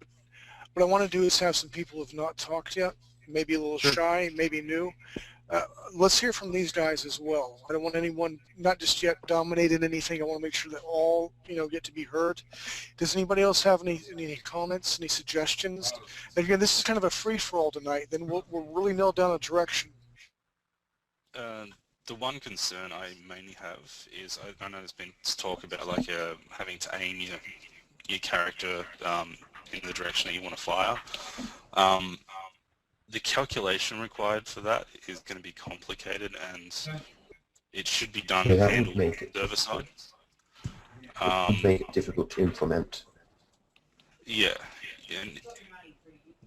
but what I want to do is have some people who have not talked yet, maybe a little shy, maybe new. Let's hear from these guys as well. I don't want anyone not just yet dominating anything. I want to make sure that all get to be heard. Does anybody else have any comments, any suggestions? And again, this is kind of a free-for-all tonight. Then we'll really nail down a direction. The one concern I mainly have is I know there's been talk about like having to aim your character in the direction that you want to fire. The calculation required for that is going to be complicated, and it should be done handled on the server side. Make it difficult to implement. Yeah, and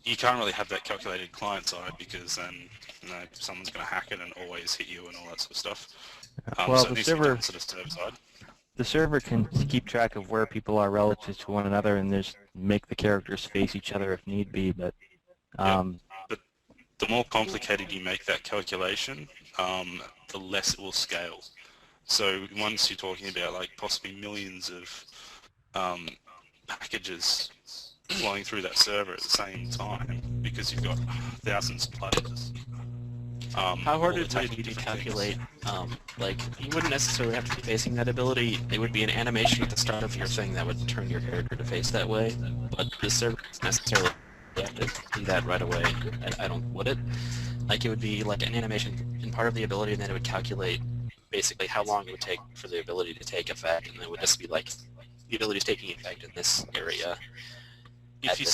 you can't really have that calculated client side because then someone's going to hack it and always hit you and all that sort of stuff. Well, so the server can keep track of where people are relative to one another and just make the characters face each other if need be. But but the more complicated you make that calculation, the less it will scale. So once you're talking about like possibly millions of packages flowing through that server at the same time because you've got thousands of players. How hard would it be to calculate? Like, you wouldn't necessarily have to be facing that ability. It would be an animation at the start of your thing that would turn your character to face that way, but the server doesn't necessarily have to do that right away. I don't, would it? Like, it would be like an animation in part of the ability, and then it would calculate basically how long it would take for the ability to take effect, and then it would just be like, the ability is taking effect in this area. If you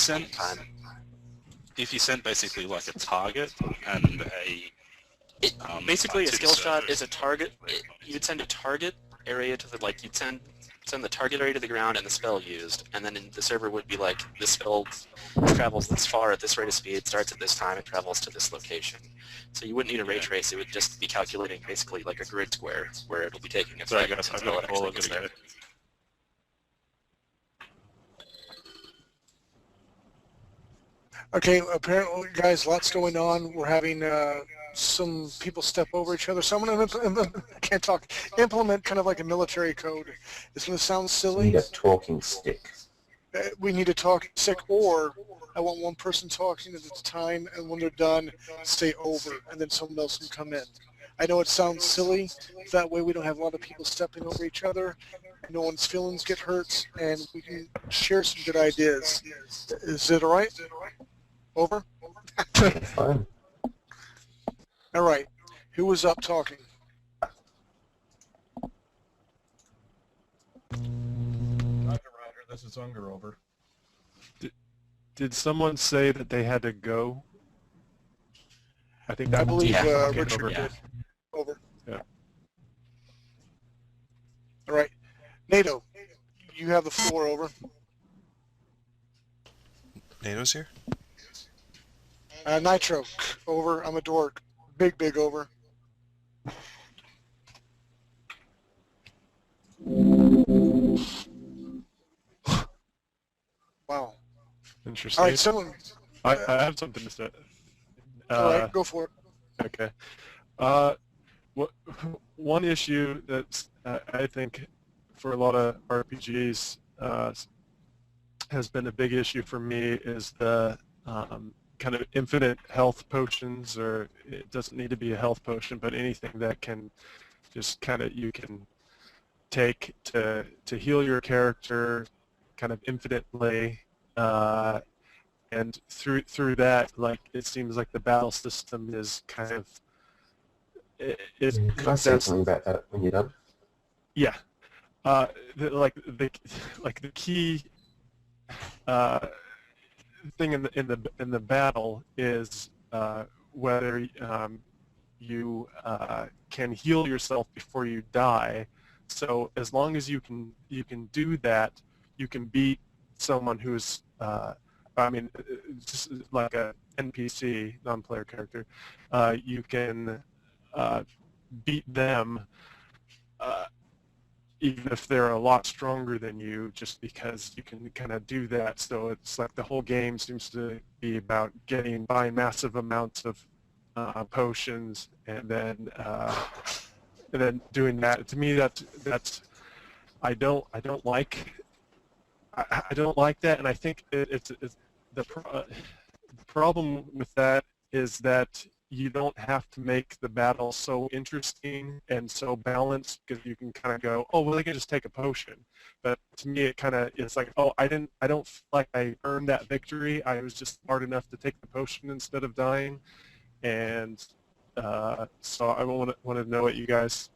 sent basically like a target and a basically a skill shot is a target. You would send a target area to the you'd send the target area to the ground and the spell used, and then the server would be like, the spell travels this far at this rate of speed, starts at this time, and travels to this location. So you wouldn't need a ray trace. It would just be calculating basically like a grid square where it'll be taking effect. Sorry guys, I've got a call. I've got to go. Okay, apparently, guys, lots going on. We're having some people step over each other. So I'm going to, I can't talk, implement kind of like a military code. It's going to sound silly. We need a talking stick. We need a talking stick, or I want one person talking at a time, and when they're done, stay over, and then someone else can come in. I know it sounds silly. That way we don't have a lot of people stepping over each other. No one's feelings get hurt, and we can share some good ideas. Is it all right? Over? Fine. All right. Who was up talking? Roger, this is Unger, over. Did someone say that they had to go? I think that I believe okay, Richard over. did. Over. Yeah. All right. NATO, you have the floor. Over. NATO's here? Nitro, over. I'm a dork. Big over. Wow. Interesting. All right, someone. I have something to say. All right, go for it. Okay. One issue that's I think for a lot of RPGs has been a big issue for me is the kind of infinite health potions, or it doesn't need to be a health potion, but anything that can just kind of you can take to heal your character kind of infinitely. And through that, like it seems like the battle system is kind of Can I say something about that when you're done? Yeah, the key thing in the battle is whether you can heal yourself before you die. So as long as you can do that, you can beat someone who's just like a NPC, non-player character. You can beat them even if they're a lot stronger than you, just because you can kind of do that. So it's like the whole game seems to be about buying massive amounts of potions and then doing that. To me, that's I don't like that, and I think it's the problem with that is that you don't have to make the battle so interesting and so balanced, because you can kind of go, oh well, they can just take a potion. But to me, it's like, oh, I don't feel like I earned that victory. I was just smart enough to take the potion instead of dying, and so I want to know what you guys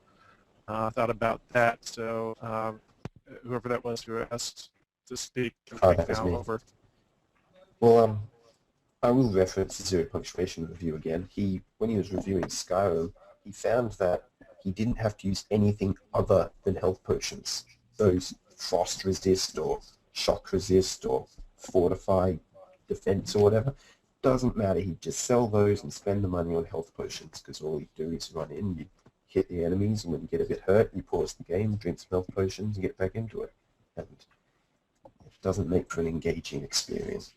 thought about that. So whoever that was who asked to speak, That was now me. over. Well, I will reference the Zero Punctuation review again. When he was reviewing Skyrim, he found that he didn't have to use anything other than health potions. Those frost resist or shock resist or fortify defense or whatever. Doesn't matter. He'd just sell those and spend the money on health potions, because all he'd do is run in, you hit the enemies, and when you get a bit hurt, you pause the game, drink some health potions, and get back into it. And it doesn't make for an engaging experience.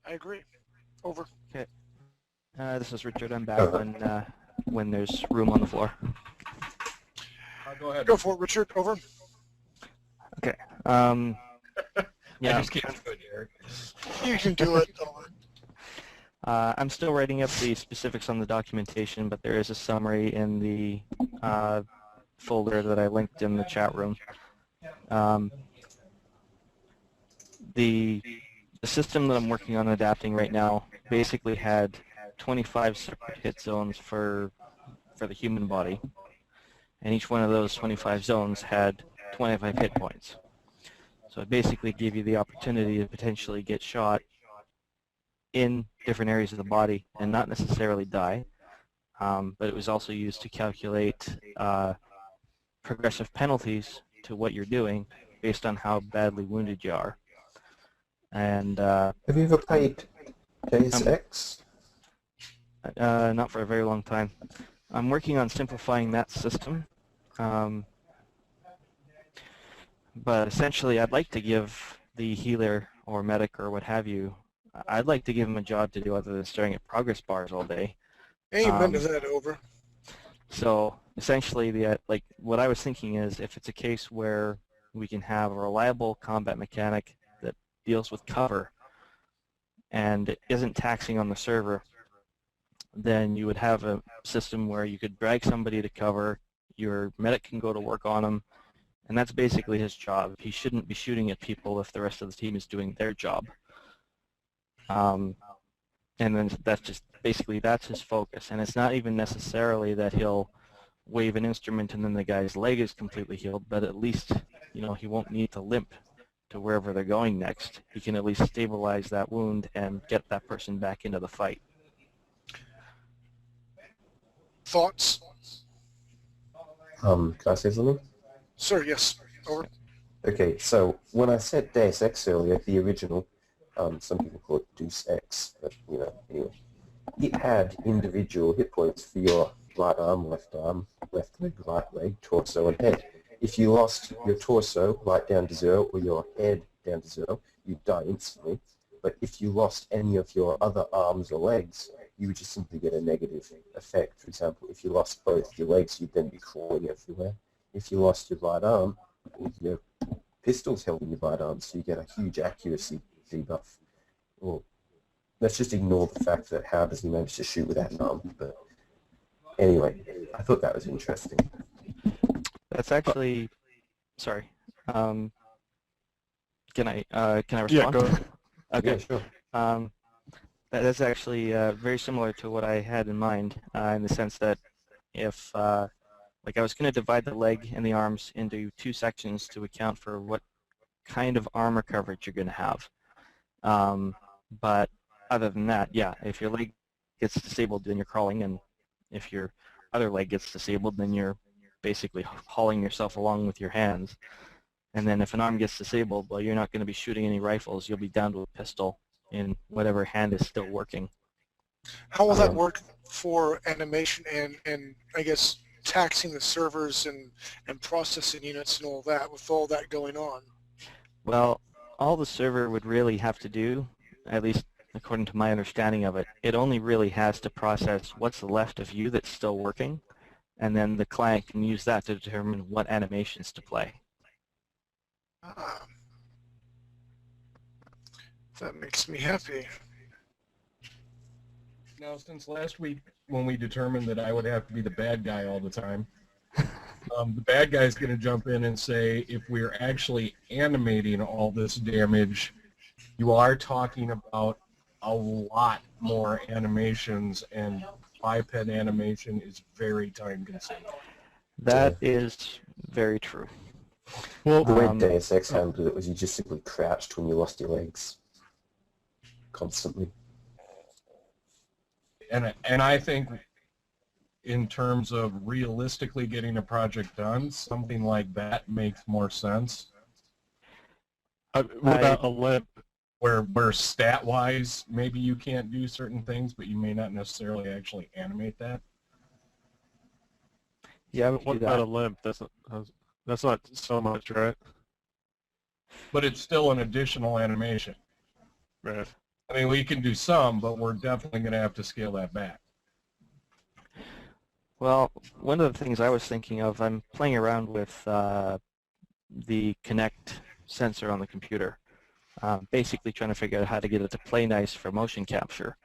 I agree. Over. Okay. This is Richard. I'm back when there's room on the floor. Go ahead. Go for it, Richard. Over. Okay. I Yeah. just can't do it, Eric. You can do it. Over. I'm still writing up the specifics on the documentation, but there is a summary in the folder that I linked in the chat room. The system that I'm working on adapting right now basically had 25 separate hit zones for the human body, and each one of those 25 zones had 25 hit points. So it basically gave you the opportunity to potentially get shot in different areas of the body and not necessarily die, but it was also used to calculate progressive penalties to what you're doing based on how badly wounded you are. And Have you ever played Deus Ex? not for a very long time. I'm working on simplifying that system, but essentially I'd like to give the healer or medic or what have you, I'd like to give them a job to do other than staring at progress bars all day. Amen to that. Over. So essentially, what I was thinking is, if it's a case where we can have a reliable combat mechanic that deals with cover and isn't taxing on the server, then you would have a system where you could drag somebody to cover, your medic can go to work on him, and that's basically his job. He shouldn't be shooting at people if the rest of the team is doing their job. And then that's just basically that's his focus. And it's not even necessarily that he'll wave an instrument and then the guy's leg is completely healed, but at least, you know, he won't need to limp to wherever they're going next. He can at least stabilize that wound and get that person back into the fight. Thoughts? Can I say something? Sir, yes. Over. Okay, so when I said Deus Ex earlier, the original, some people call it Deus Ex, but, you know, anyway. It had individual hit points for your right arm, left leg, right leg, torso, and head. If you lost your torso right down to 0 or your head down to 0, you'd die instantly. But if you lost any of your other arms or legs, you would just simply get a negative effect. For example, if you lost both your legs, you'd then be crawling everywhere. If you lost your right arm, your pistol's held in your right arm, so you get a huge accuracy debuff. Well, let's just ignore the fact that how does he manage to shoot without an arm? But anyway, I thought that was interesting. That's actually, sorry. Can I respond? Yeah, go ahead. Okay. Yeah, sure. That's actually very similar to what I had in mind, in the sense that if, like I was going to divide the leg and the arms into 2 sections to account for what kind of armor coverage you're going to have. But other than that, yeah, if your leg gets disabled, then you're crawling, and if your other leg gets disabled, then you're basically hauling yourself along with your hands. And then if an arm gets disabled, well, you're not going to be shooting any rifles. You'll be down to a pistol in whatever hand is still working. How will that work for animation and I guess taxing the servers and processing units and all that with all that going on? Well, all the server would really have to do, at least according to my understanding of it, it only really has to process what's left of you that's still working, and then the client can use that to determine what animations to play. That makes me happy. Now, since last week when we determined that I would have to be the bad guy all the time, the bad guy's going to jump in and say, if we're actually animating all this damage, you are talking about a lot more animations, and biped animation is very time-consuming. That is very true. Well, The way Deus Ex handled it was you just simply crouched when you lost your legs. Constantly. And I think in terms of realistically getting a project done, something like that makes more sense. what about a limp? Where stat-wise, maybe you can't do certain things, but you may not necessarily actually animate that. Yeah, we can What do about that. a limp? That's not so much, right? But it's still an additional animation. Right. I mean, we can do some, but we're definitely going to have to scale that back. Well, one of the things I was thinking of, I'm playing around with the Kinect sensor on the computer, basically trying to figure out how to get it to play nice for motion capture.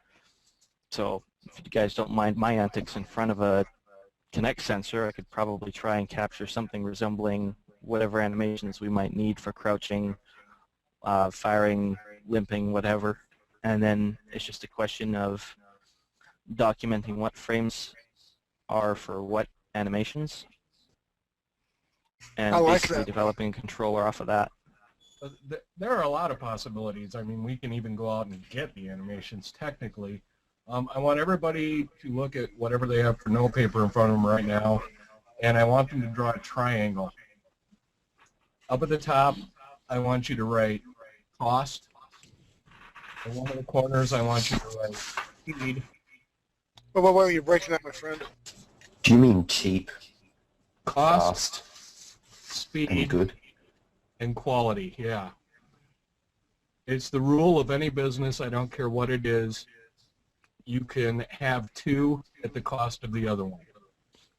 So if you guys don't mind my antics in front of a Kinect sensor, I could probably try and capture something resembling whatever animations we might need for crouching, firing, limping, whatever. And then it's just a question of documenting what frames are for what animations, and basically developing a controller off of that. There are a lot of possibilities. I mean, we can even go out and get the animations technically. I want everybody to look at whatever they have for note paper in front of them right now, and I want them to draw a triangle. Up at the top, I want you to write cost. In one of the corners, I want you to write speed. Wait, you're breaking up, my friend. Do you mean cheap, Cost, fast, speed, and good? and quality, yeah. It's the rule of any business, I don't care what it is, you can have 2 at the cost of the other one.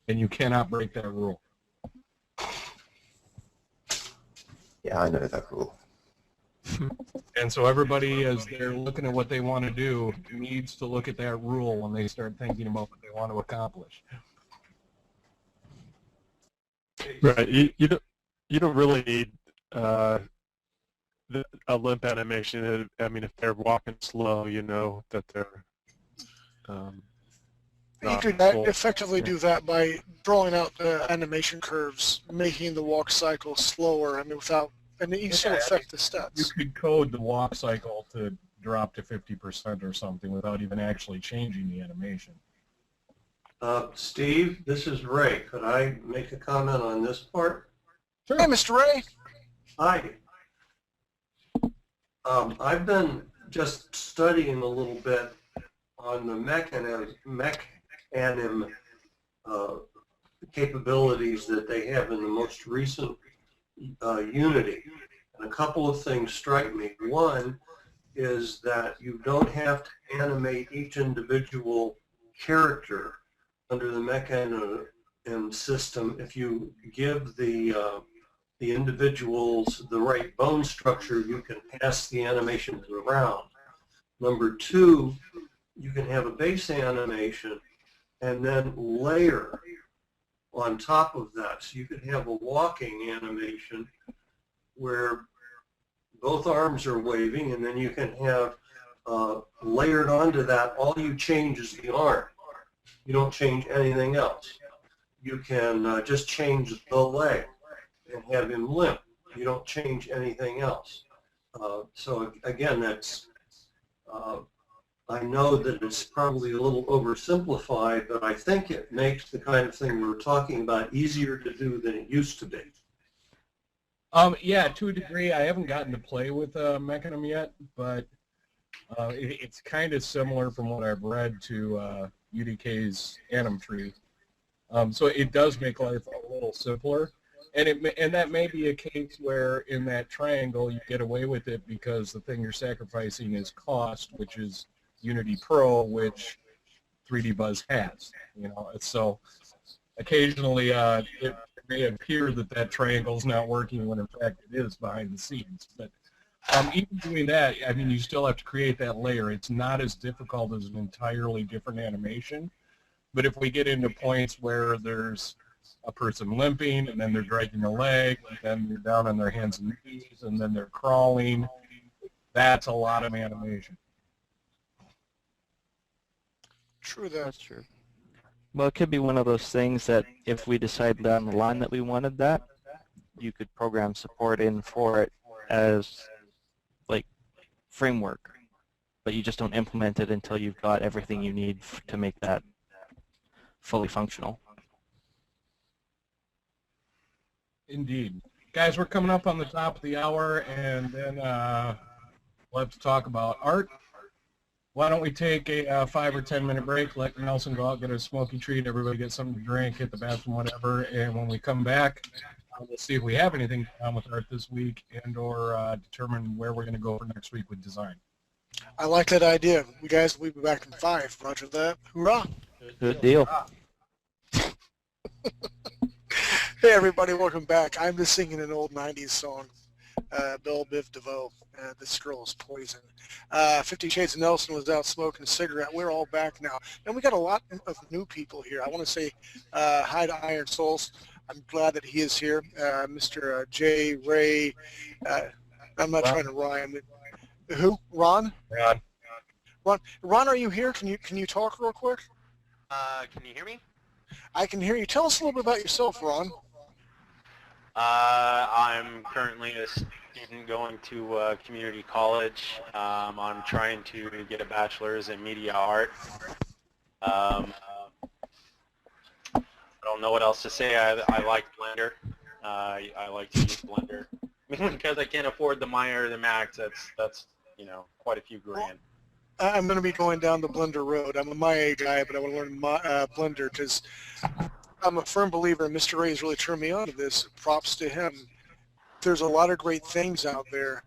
And you cannot break that rule. Yeah, I know that rule. And so everybody, as they're looking at what they want to do, needs to look at that rule when they start thinking about what they want to accomplish. Right. You don't really need a limp animation. I mean, if they're walking slow, you know that they're You could full. effectively do that by drawing out the animation curves, making the walk cycle slower. I mean, and you still affect the You stats. could code the walk cycle to drop to 50% or something without even actually changing the animation. Steve, this is Ray. Could I make a comment on this part? Hey, Mr. Ray. Hi. I've been just studying a little bit on the mechanim capabilities that they have in the most recent Unity. And a couple of things strike me. One is that you don't have to animate each individual character under the mechanim system if you give the individuals the right bone structure, you can pass the animations around. Number two, you can have a base animation and then layer on top of that. So you could have a walking animation where both arms are waving, and then you can have layered onto that, all you change is the arm. You don't change anything else. You can just change the leg and have him limp. You don't change anything else. So again, that's, I know that it's probably a little oversimplified, but I think it makes the kind of thing we're talking about easier to do than it used to be. Yeah, to a degree. I haven't gotten to play with Mechanim yet, but it's kind of similar from what I've read to UDK's Anim Tree. So it does make life a little simpler. And that may be a case where in that triangle you get away with it because the thing you're sacrificing is cost, which is Unity Pro, which 3D Buzz has. You know, so occasionally it may appear that triangle's not working when in fact it is behind the scenes. But even doing that, I mean, you still have to create that layer. It's not as difficult as an entirely different animation. But if we get into points where there's a person limping, and then they're dragging a leg, and then they're down on their hands and knees, and then they're crawling, that's a lot of animation. True that. That's true. Well, it could be one of those things that if we decide down the line that we wanted that, you could program support in for it as like framework, but you just don't implement it until you've got everything you need to make that fully functional. Indeed. Guys, we're coming up on the top of the hour, and then we'll have to talk about art. Why don't we take a 5 or 10 minute break, let Nelson go out, get a smoky treat, everybody get something to drink, hit the bathroom, whatever, and when we come back, we'll see if we have anything on with art this week and or determine where we're going to go for next week with design. I like that idea. You guys will be back in 5. Roger that. Hoorah. Good deal. Hey everybody, welcome back. I'm just singing an old 90s song, Belle Biv DeVoe, This Girl is Poison. 50 Shades of Nelson was out smoking a cigarette. We're all back now. And we got a lot of new people here. I want to say hi to Iron Souls. I'm glad that he is here. Mr. J. Ray, I'm not trying to rhyme. Who? Ron? Ron, are you here? Can you talk real quick? Can you hear me? I can hear you. Tell us a little bit about yourself, Ron. I'm currently a student going to community college. I'm trying to get a bachelor's in media art. I don't know what else to say. I like Blender. I like to use Blender. Because I can't afford the Maya or the Max, that's you know, quite a few grand. I'm going to be going down the Blender road. I'm a Maya guy, but I want to learn Blender because I'm a firm believer, and Mr. Ray's really turned me on to this. Props to him. There's a lot of great things out there,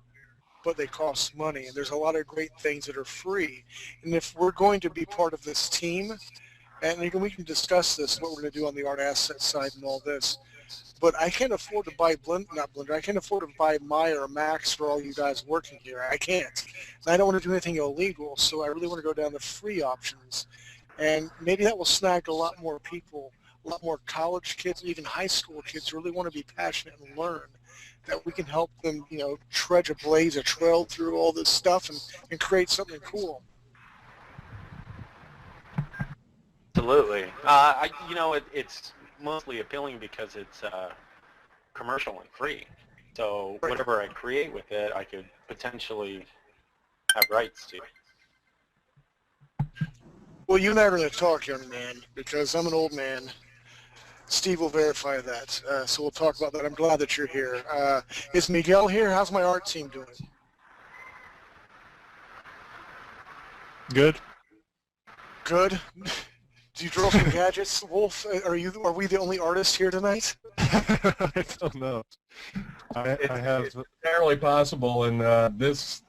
but they cost money, and there's a lot of great things that are free. And if we're going to be part of this team, and we can discuss this, what we're going to do on the art asset side and all this, but I can't afford to buy I can't afford to buy Maya or Max for all you guys working here. I can't. And I don't want to do anything illegal, so I really want to go down the free options. And maybe that will snag a lot more people, a lot more college kids, even high school kids who really want to be passionate and learn, that we can help them, trudge a trail through all this stuff and create something cool. Absolutely. It's mostly appealing because it's commercial and free. So whatever I create with it, I could potentially have rights to. Well, you and I are going to talk, young man, because I'm an old man. Steve will verify that, so we'll talk about that. I'm glad that you're here. Is Miguel here? How's my art team doing? Good. Good. Do you draw some gadgets, Wolf? Are we the only artists here tonight? I don't know. I have. It's entirely possible, and this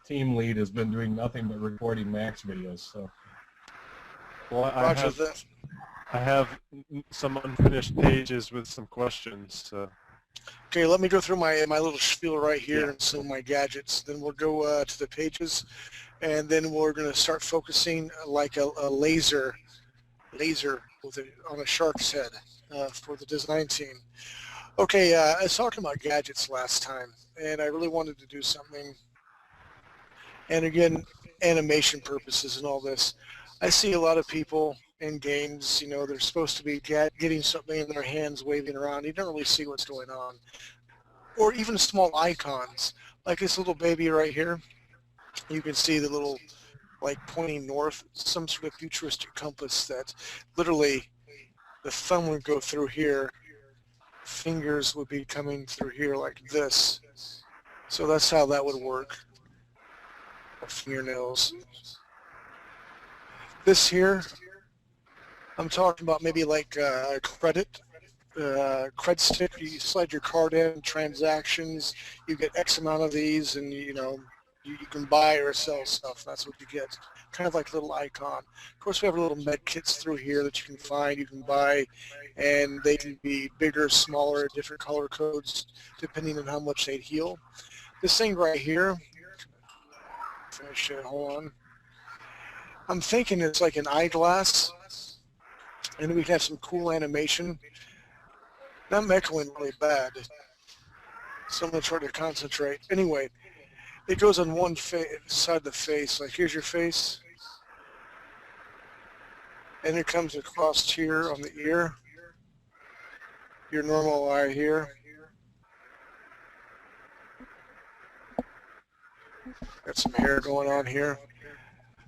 team lead has been doing nothing but recording Max videos. So. Well, I have some unfinished pages with some questions. So. Okay, let me go through my little spiel right here and some of my gadgets. Then we'll go to the pages, and then we're going to start focusing like a laser on a shark's head for the design team. Okay, I was talking about gadgets last time, and I really wanted to do something. And again, animation purposes and all this. I see a lot of people in games, they're supposed to be getting something in their hands, waving around. You don't really see what's going on. Or even small icons, like this little baby right here. You can see the little, pointing north, some sort of futuristic compass that literally the thumb would go through here, fingers would be coming through here like this. So that's how that would work. Or fingernails. This here, I'm talking about maybe like a cred stick. You slide your card in, transactions, you get X amount of these, and you can buy or sell stuff. That's what you get. Kind of like a little icon. Of course, we have little med kits through here that you can find, you can buy, and they can be bigger, smaller, different color codes, depending on how much they heal. This thing right here, finish it, hold on. I'm thinking it's like an eyeglass, and we can have some cool animation. Now I'm echoing really bad, so I'm going to try to concentrate. Anyway, it goes on one side of the face, like here's your face, and it comes across here on the ear, your normal eye here. Got some hair going on here.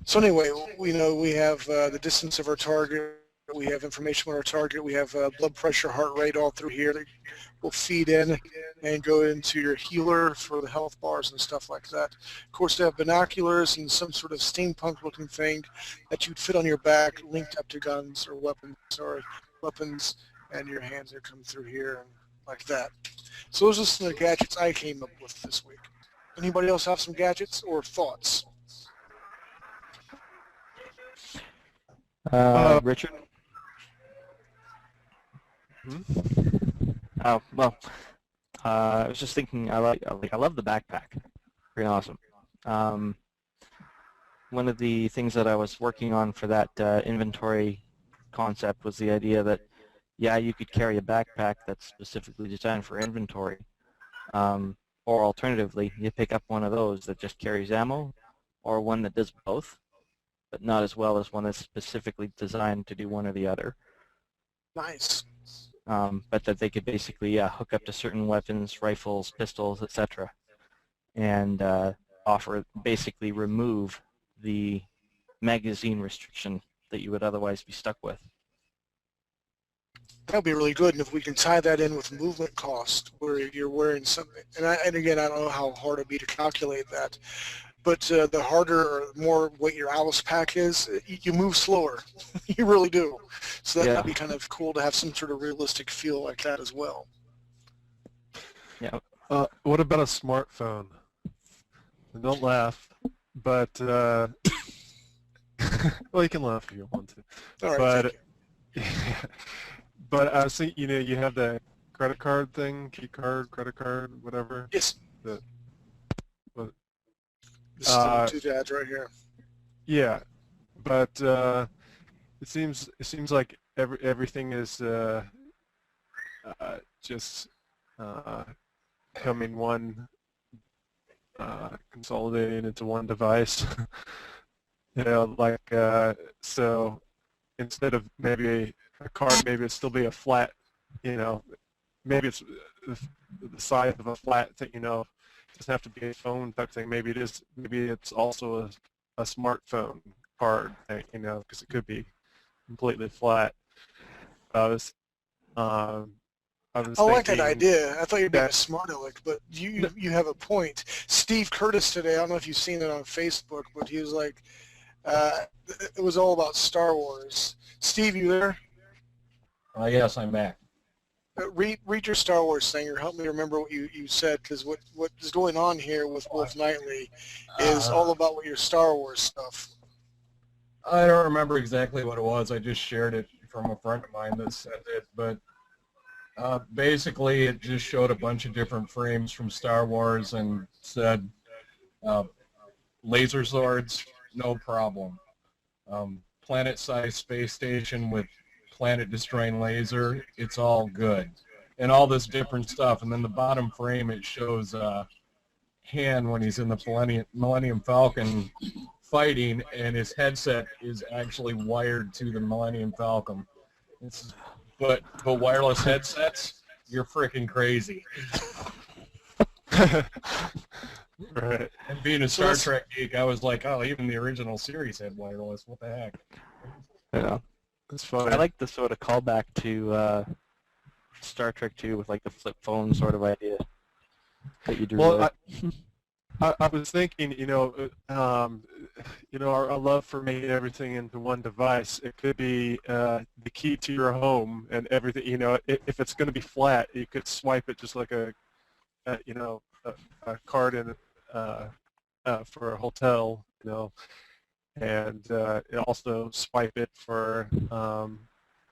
So anyway, we have the distance of our target, we have information on our target, we have blood pressure, heart rate all through here that will feed in and go into your healer for the health bars and stuff like that. Of course, they have binoculars and some sort of steampunk looking thing that you'd fit on your back, linked up to guns or weapons, and your hands are come through here and like that. So those are some of the gadgets I came up with this week. Anybody else have some gadgets or thoughts? Richard? Hmm? Well, I was just thinking, I love the backpack. Pretty awesome. One of the things that I was working on for that inventory concept was the idea that, yeah, you could carry a backpack that's specifically designed for inventory, or alternatively, you pick up one of those that just carries ammo, or one that does both, but not as well as one that's specifically designed to do one or the other. Nice. But that they could basically hook up to certain weapons, rifles, pistols, etc., and basically remove the magazine restriction that you would otherwise be stuck with. That would be really good, and if we can tie that in with movement cost, where you're wearing something, and again, I don't know how hard it'd be to calculate that, but the harder or more weight your Alice pack is, you move slower. You really do. So that would be kind of cool to have some sort of realistic feel like that as well. Yeah. What about a smartphone? Don't laugh, but well, you can laugh if you want to. All right, But I was thinking, you have the credit card thing, key card, credit card, whatever. Yes. The, what, This is the two dads right here. yeah, but it seems like everything is just becoming one, consolidating into one device. So instead of maybe a card, maybe it'd still be a flat, maybe it's the size of a flat thing, it doesn't have to be a phone type thing. Maybe it's also a smartphone card thing, because it could be completely flat. I was I like that idea. I thought you were being a smart aleck, but you have a point. Steve Curtis today, I don't know if you've seen it on Facebook, but he was like, it was all about Star Wars. Steve, you there? Yes, I'm back. Read your Star Wars thing, or help me remember what you said, because what is going on here with Wolf Nightly is all about what your Star Wars stuff. I don't remember exactly what it was. I just shared it from a friend of mine that said it, but basically it just showed a bunch of different frames from Star Wars and said laser swords, no problem. Planet-sized space station with planet-destroying laser, it's all good. And all this different stuff. And then the bottom frame, it shows Han when he's in the Millennium Falcon fighting, and his headset is actually wired to the Millennium Falcon. But wireless headsets, you're freaking crazy. Right. And being a Star Trek geek, I was like, oh, even the original series had wireless. What the heck? Yeah. That's funny. I like the sort of callback to Star Trek 2 with like the flip phone sort of idea that you drew. Well, I was thinking, our love for making everything into one device. It could be the key to your home and everything. If it's going to be flat, you could swipe it just like a card in for a hotel, and also swipe it for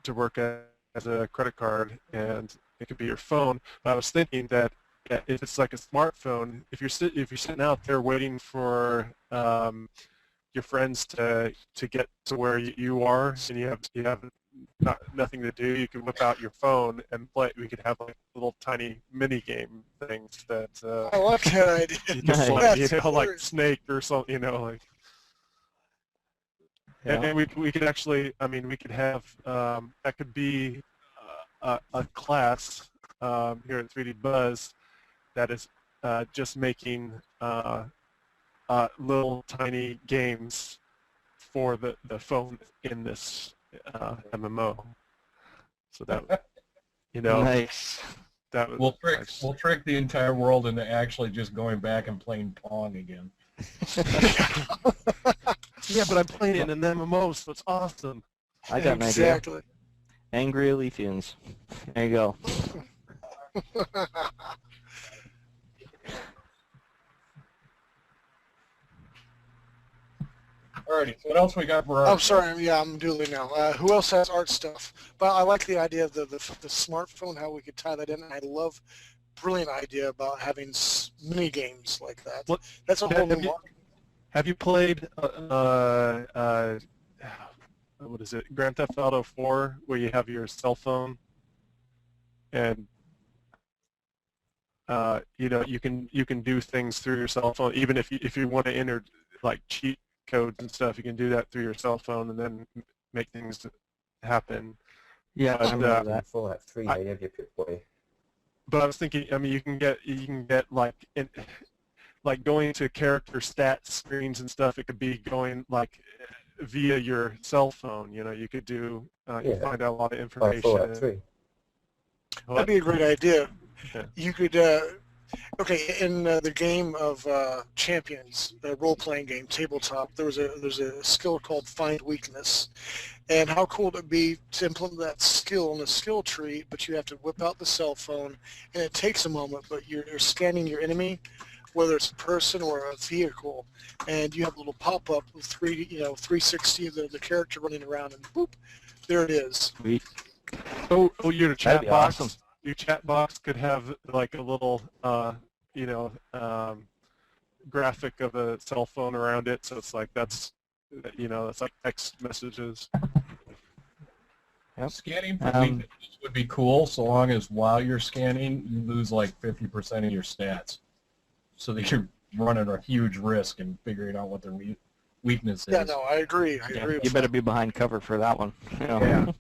to work as a credit card, and it could be your phone. But I was thinking that if it's like a smartphone, if you're sitting out there waiting for your friends to get to where you are, and you have nothing to do, you can whip out your phone and play. We could have like little tiny mini game things that I like that idea. You can play, like Snake or something, like. Yeah. And we could actually, we could have that could be a class here at 3D Buzz that is just making little tiny games for the phone in this MMO. So that Nice. That was We'll trick the entire world into actually just going back and playing Pong again. Yeah, but I'm playing it in an MMO, so it's awesome. I got an idea. Angry Alethians. There you go. Alrighty, so what else we got for art? I'm sorry, yeah, I'm doodling now. Who else has art stuff? But I like the idea of the smartphone, how we could tie that in. I love brilliant idea about having mini games like that. What, That's a whole new market. Have you played what is it, Grand Theft Auto 4, where you have your cell phone and you can do things through your cell phone, even if you want to enter like cheat codes and stuff, you can do that through your cell phone and then make things happen. Yeah, I remember that. Fallout 3, they have your Pip-Boy. But I was thinking, you can get like going to character stat screens and stuff. It could be going like via your cell phone. You could do you find out a lot of information. Fallout 3. That'd be a great idea. Yeah. You could, okay, in the game of Champions, the role-playing game, tabletop, there's a skill called Find Weakness. And how cool would it be to implement that skill in a skill tree, but you have to whip out the cell phone, and it takes a moment, but you're scanning your enemy, whether it's a person or a vehicle, and you have a little pop-up with 360 of the character running around, and boop, there it is. Sweet. Your That'd chat be box. awesome. Your chat box could have like a little, graphic of a cell phone around it, so it's like that's like text messages. Yep. Scanning for weaknesses would be cool, so long as while you're scanning, you lose like 50% of your stats, so that you're running a huge risk in figuring out what their weakness is. Yeah, no, I agree. I agree. You better be behind cover for that one. Yeah. All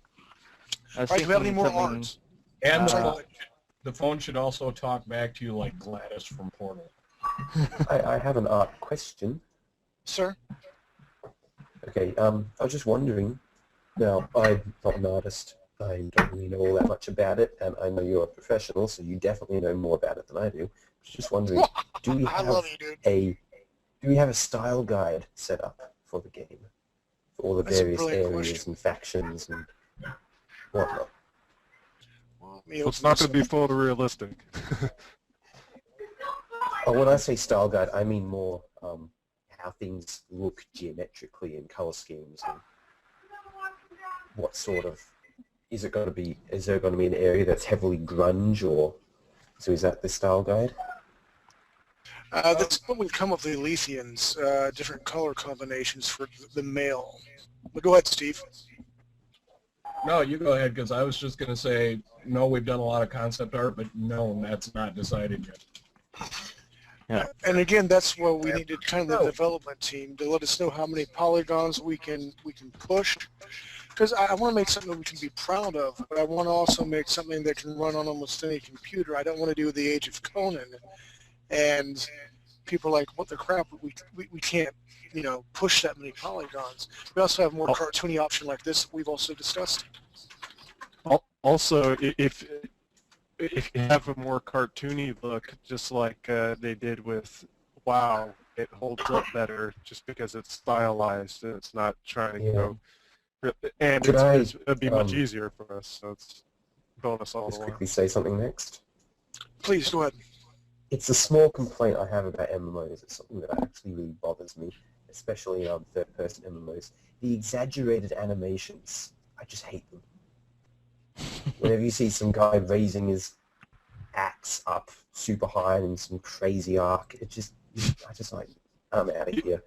right, do we have any more art? And the phone should also talk back to you like Gladys from Portal. I have an art question. Sir? Okay, I was just wondering, now, I'm not an artist. I don't really know all that much about it, and I know you're a professional, so you definitely know more about it than I do. I was just wondering, do we I love you, dude. have a style guide set up for the game? For all the That's a various brilliant areas question. and factions and whatnot? Well, It's not going to be photorealistic. Oh, when I say style guide, I mean more how things look geometrically in color schemes and what sort of is there going to be an area that's heavily grunge, or so is that the style guide? That's when we've come up with the Letheans, different color combinations for the male. But go ahead, Steve. No, you go ahead, because I was just going to say, no, we've done a lot of concept art, but no, that's not decided yet. Yeah. And again, that's what we need to kind of the development team to let us know how many polygons we can push. Because I want to make something that we can be proud of, but I want to also make something that can run on almost any computer. I don't want to do the Age of Conan, and people are like, what the crap? We can't, push that many polygons. We also have more cartoony option like this that we've also discussed. Also, if you have a more cartoony look, just like they did with WoW, it holds up better just because it's stylized and it's not trying to go. And it'd be much easier for us, so it's bonus all the Just way. quickly say something next. Please, go ahead. It's a small complaint I have about MMOs. It's something that actually really bothers me, especially third-person MMOs. The exaggerated animations. I just hate them. Whenever you see some guy raising his axe up super high in some crazy arc, I'm out of here.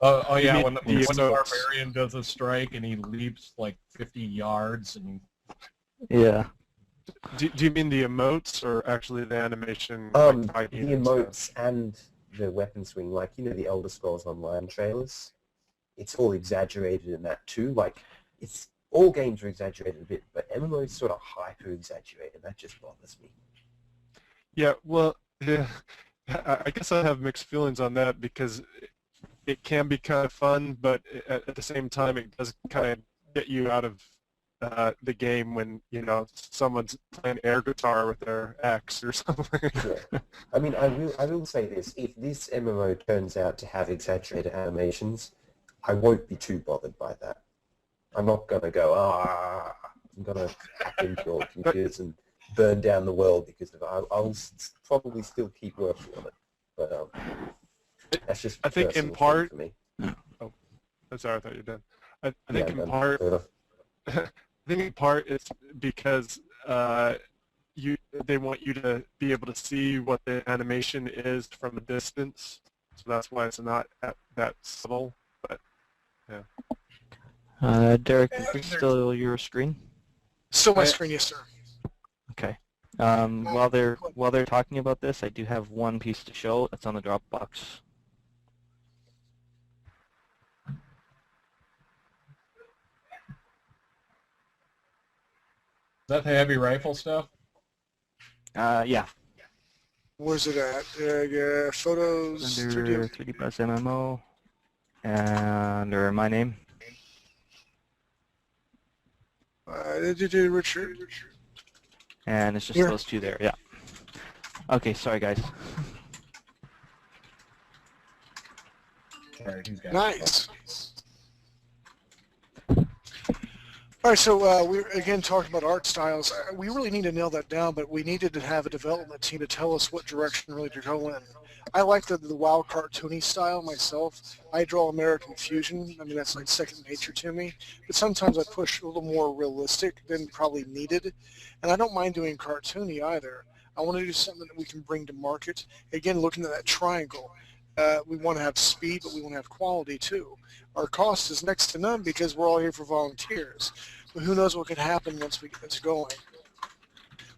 Oh yeah, when the emotes. barbarian does a strike and he leaps like 50 yards and... Yeah. Do you mean the emotes or actually the animation? The fighting emotes and the weapon swing, like the Elder Scrolls Online trailers. It's all exaggerated in that too. Like all games are exaggerated a bit, but MMO is sort of hyper exaggerated, and that just bothers me. Yeah, well, I guess I have mixed feelings on that because it can be kind of fun, but at the same time, it does kind of get you out of the game when someone's playing air guitar with their axe or something. Yeah. I mean, I will say this: if this MMO turns out to have exaggerated animations, I won't be too bothered by that. I'm not gonna go I'm gonna hack into your computers and burn down the world because of it. I'll probably still keep working on it, but that's just I think in personal part. for me. Oh, sorry, I thought you were done. I Yeah, think in part. I think in part it's because they want you to be able to see what the animation is from a distance, so that's why it's not that subtle. But yeah. Derek, is this still your screen? Still my screen, yes, sir. Okay. While they're talking about this, I do have one piece to show. It's on the Dropbox. Is that the heavy rifle stuff? Yeah. Where's it at? Photos. Under 3D Plus MMO, and under my name. Richard. And it's just Here. those two there. Yeah. Okay. Sorry, guys. All right, he's got Nice. All right, so we again talked about art styles. We really need to nail that down, but we needed to have a development team to tell us what direction really to go in. I like the WoW cartoony style myself. I draw American Fusion. I mean, that's like second nature to me. But sometimes I push a little more realistic than probably needed. And I don't mind doing cartoony either. I want to do something that we can bring to market. Again, looking at that triangle. We want to have speed, but we want to have quality too. Our cost is next to none because we're all here for volunteers. But who knows what can happen once we get this going.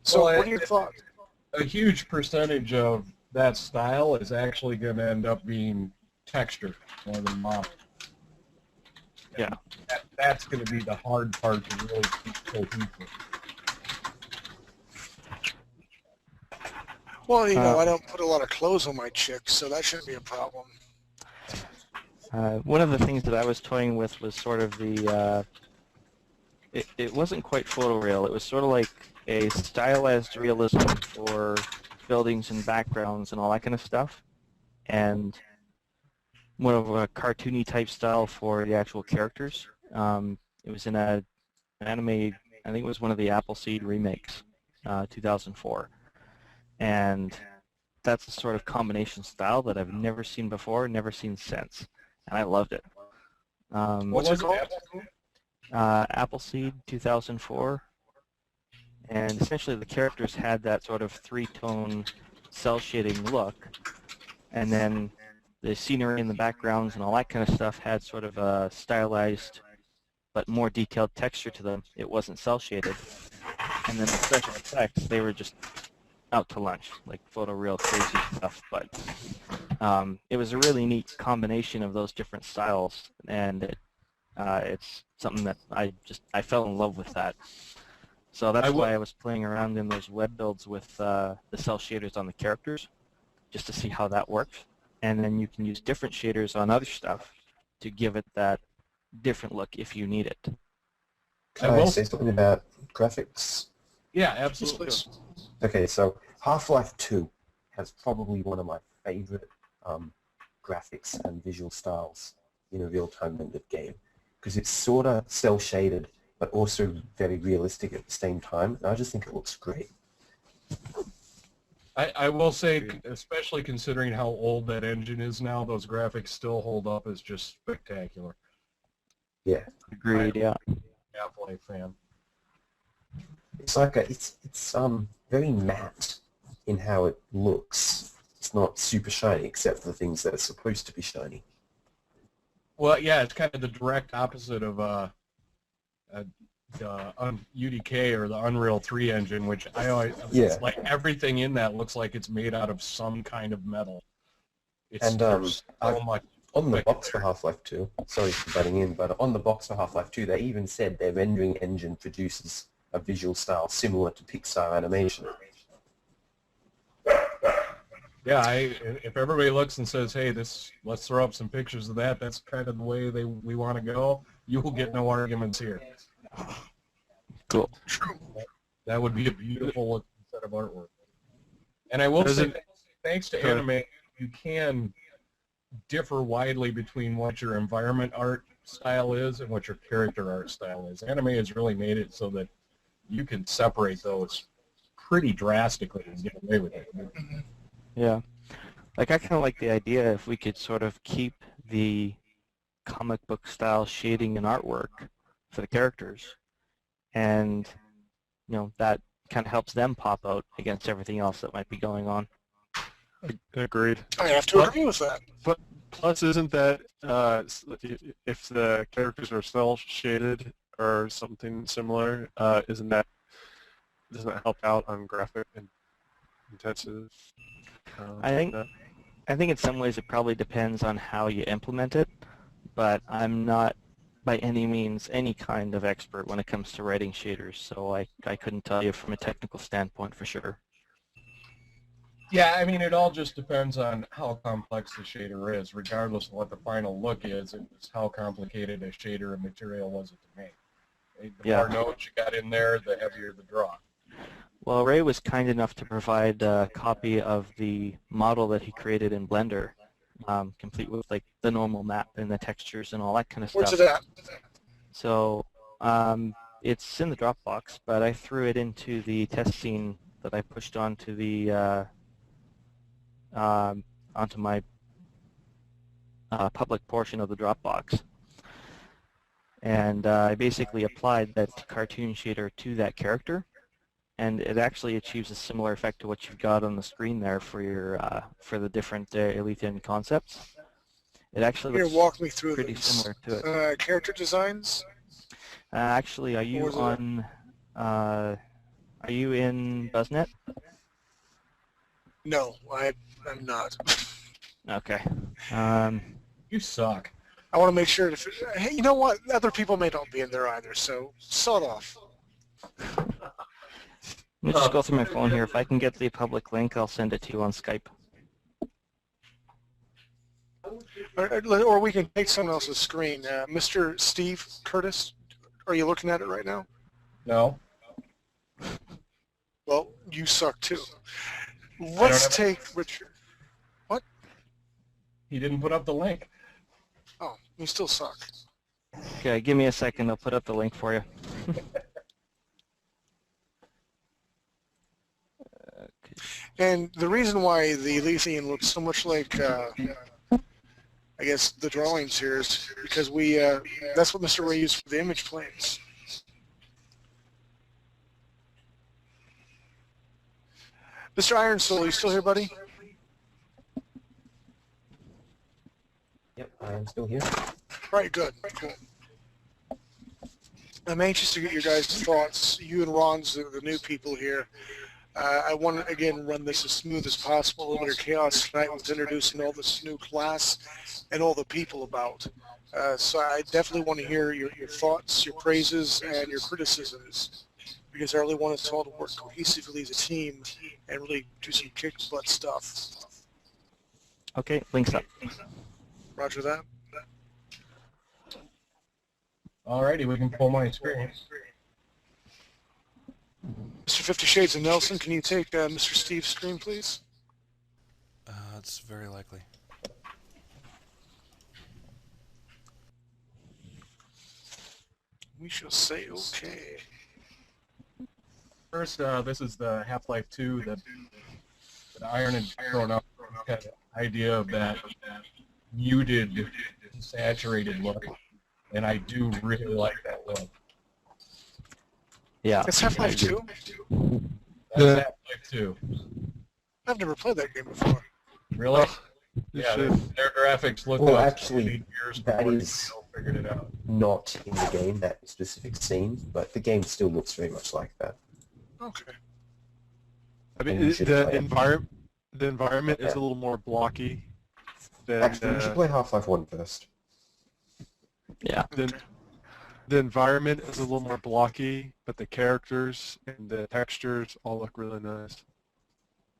So Well, what are your thoughts? A huge percentage of that style is actually going to end up being texture more than model. Yeah. That's going to be the hard part to really keep cohesive. Well, you know, I don't put a lot of clothes on my chicks, so that shouldn't be a problem. One of the things that I was toying with was sort of the, it wasn't quite photoreal. It was sort of like a stylized realism for buildings and backgrounds and all that kind of stuff, and more of a cartoony type style for the actual characters. It was in an anime, I think it was one of the Appleseed remakes, 2004. And that's a sort of combination style that I've never seen before, never seen since, and I loved it. What's it called? Appleseed 2004, and essentially the characters had that sort of three-tone cell shading look, and then the scenery in the backgrounds and all that kind of stuff had sort of a stylized but more detailed texture to them. It wasn't cell shaded, and then the special effects, they were just out to lunch, like photoreal crazy stuff, but it was a really neat combination of those different styles, and it's something that I fell in love with that. So that's why I was playing around in those web builds with the cell shaders on the characters, just to see how that works, and then you can use different shaders on other stuff to give it that different look if you need it. Can I say something about graphics? Yeah, absolutely. Okay, so Half-Life 2 has probably one of my favorite graphics and visual styles in a real-time rendered game, because it's sort of cel-shaded but also very realistic at the same time. And I just think it looks great. I will say, especially considering how old that engine is now, those graphics still hold up as just spectacular. Yeah. Agreed, yeah. Half-Life fan. It's like it's very matte in how it looks. It's not super shiny except for the things that are supposed to be shiny. Well, yeah, it's kind of the direct opposite of UDK or the Unreal 3 engine, which I always, it's like everything in that looks like it's made out of some kind of metal. It's and so much. On the box for Half-Life 2, sorry for butting in, but on the box for Half-Life 2, they even said their rendering engine produces a visual style similar to Pixar animation. Yeah, if everybody looks and says, "Hey, let's throw up some pictures of that," that's kind of the way we want to go. You will get no arguments here. Cool. That would be a beautiful looking set of artwork. And I will say, thanks to anime, you can differ widely between what your environment art style is and what your character art style is. Anime has really made it so that you can separate those pretty drastically and get away with it. Yeah. Like, I kind of like the idea if we could sort of keep the comic book style shading and artwork for the characters, and, you know, that kind of helps them pop out against everything else that might be going on. Agreed. I have to agree with that. But plus, isn't that if the characters are cel shaded or something similar, doesn't that help out on graphic and intensive? I think in some ways it probably depends on how you implement it, but I'm not by any means any kind of expert when it comes to writing shaders, so I couldn't tell you from a technical standpoint for sure. Yeah, I mean, it all just depends on how complex the shader is. Regardless of what the final look is, it's how complicated a shader and material was it to make. The more notes you got in there, the heavier the draw. Well, Ray was kind enough to provide a copy of the model that he created in Blender, complete with like the normal map and the textures and all that kind of stuff. Where's it at? So it's in the Dropbox, but I threw it into the test scene that I pushed onto the onto my public portion of the Dropbox. And I basically applied that cartoon shader to that character, and it actually achieves a similar effect to what you've got on the screen there for your for the different Elysian concepts. It actually Here, looks walk me through pretty this. similar to it. Character designs? Actually, are you on? Are you in BuzzNet? No, I'm not. Okay. You suck. I want to make sure. Hey, you know what? Other people may not be in there either, so sod off. Let me just go through my phone here. If I can get the public link, I'll send it to you on Skype. Or we can take someone else's screen. Mr. Steve Curtis, are you looking at it right now? No. Well, you suck too. Let's take Richard. What? He didn't put up the link. Oh, you still suck. Okay, give me a second. I'll put up the link for you. And the reason why the Elysian looks so much like, I guess, the drawings here is because we, that's what Mr. Ray used for the image planes. Mr. Iron Soul, you still here, buddy? Yep, I am still here. Right, good. Cool. I'm anxious to get your guys' thoughts. You and Ron's the new people here. I want to, again, run this as smooth as possible. A little bit of chaos tonight with introducing all this new class and all the people about. So I definitely want to hear your thoughts, your praises, and your criticisms, because I really want us all to work cohesively as a team and really do some kick-butt stuff. Okay, links up. Roger that. Alrighty, we can pull my screen. Mr. 50 Shades of Nelson, can you take Mr. Steve's screen, please? It's very likely. We shall say okay. First, this is the Half-Life 2 that Iron had thrown up. Had the idea of that muted, saturated look, and I do really like that look. Yeah. It's Half-Life 2? That's Half-Life 2. I've never played that game before. Really? Yeah, their graphics look Well, like actually, years that before is they figured it out. not in the game, that specific scene, but the game still looks very much like that. Okay. I mean, the environment is a little more blocky than... Actually, we should play Half-Life 1 first. Yeah. The environment is a little more blocky, but the characters and the textures all look really nice.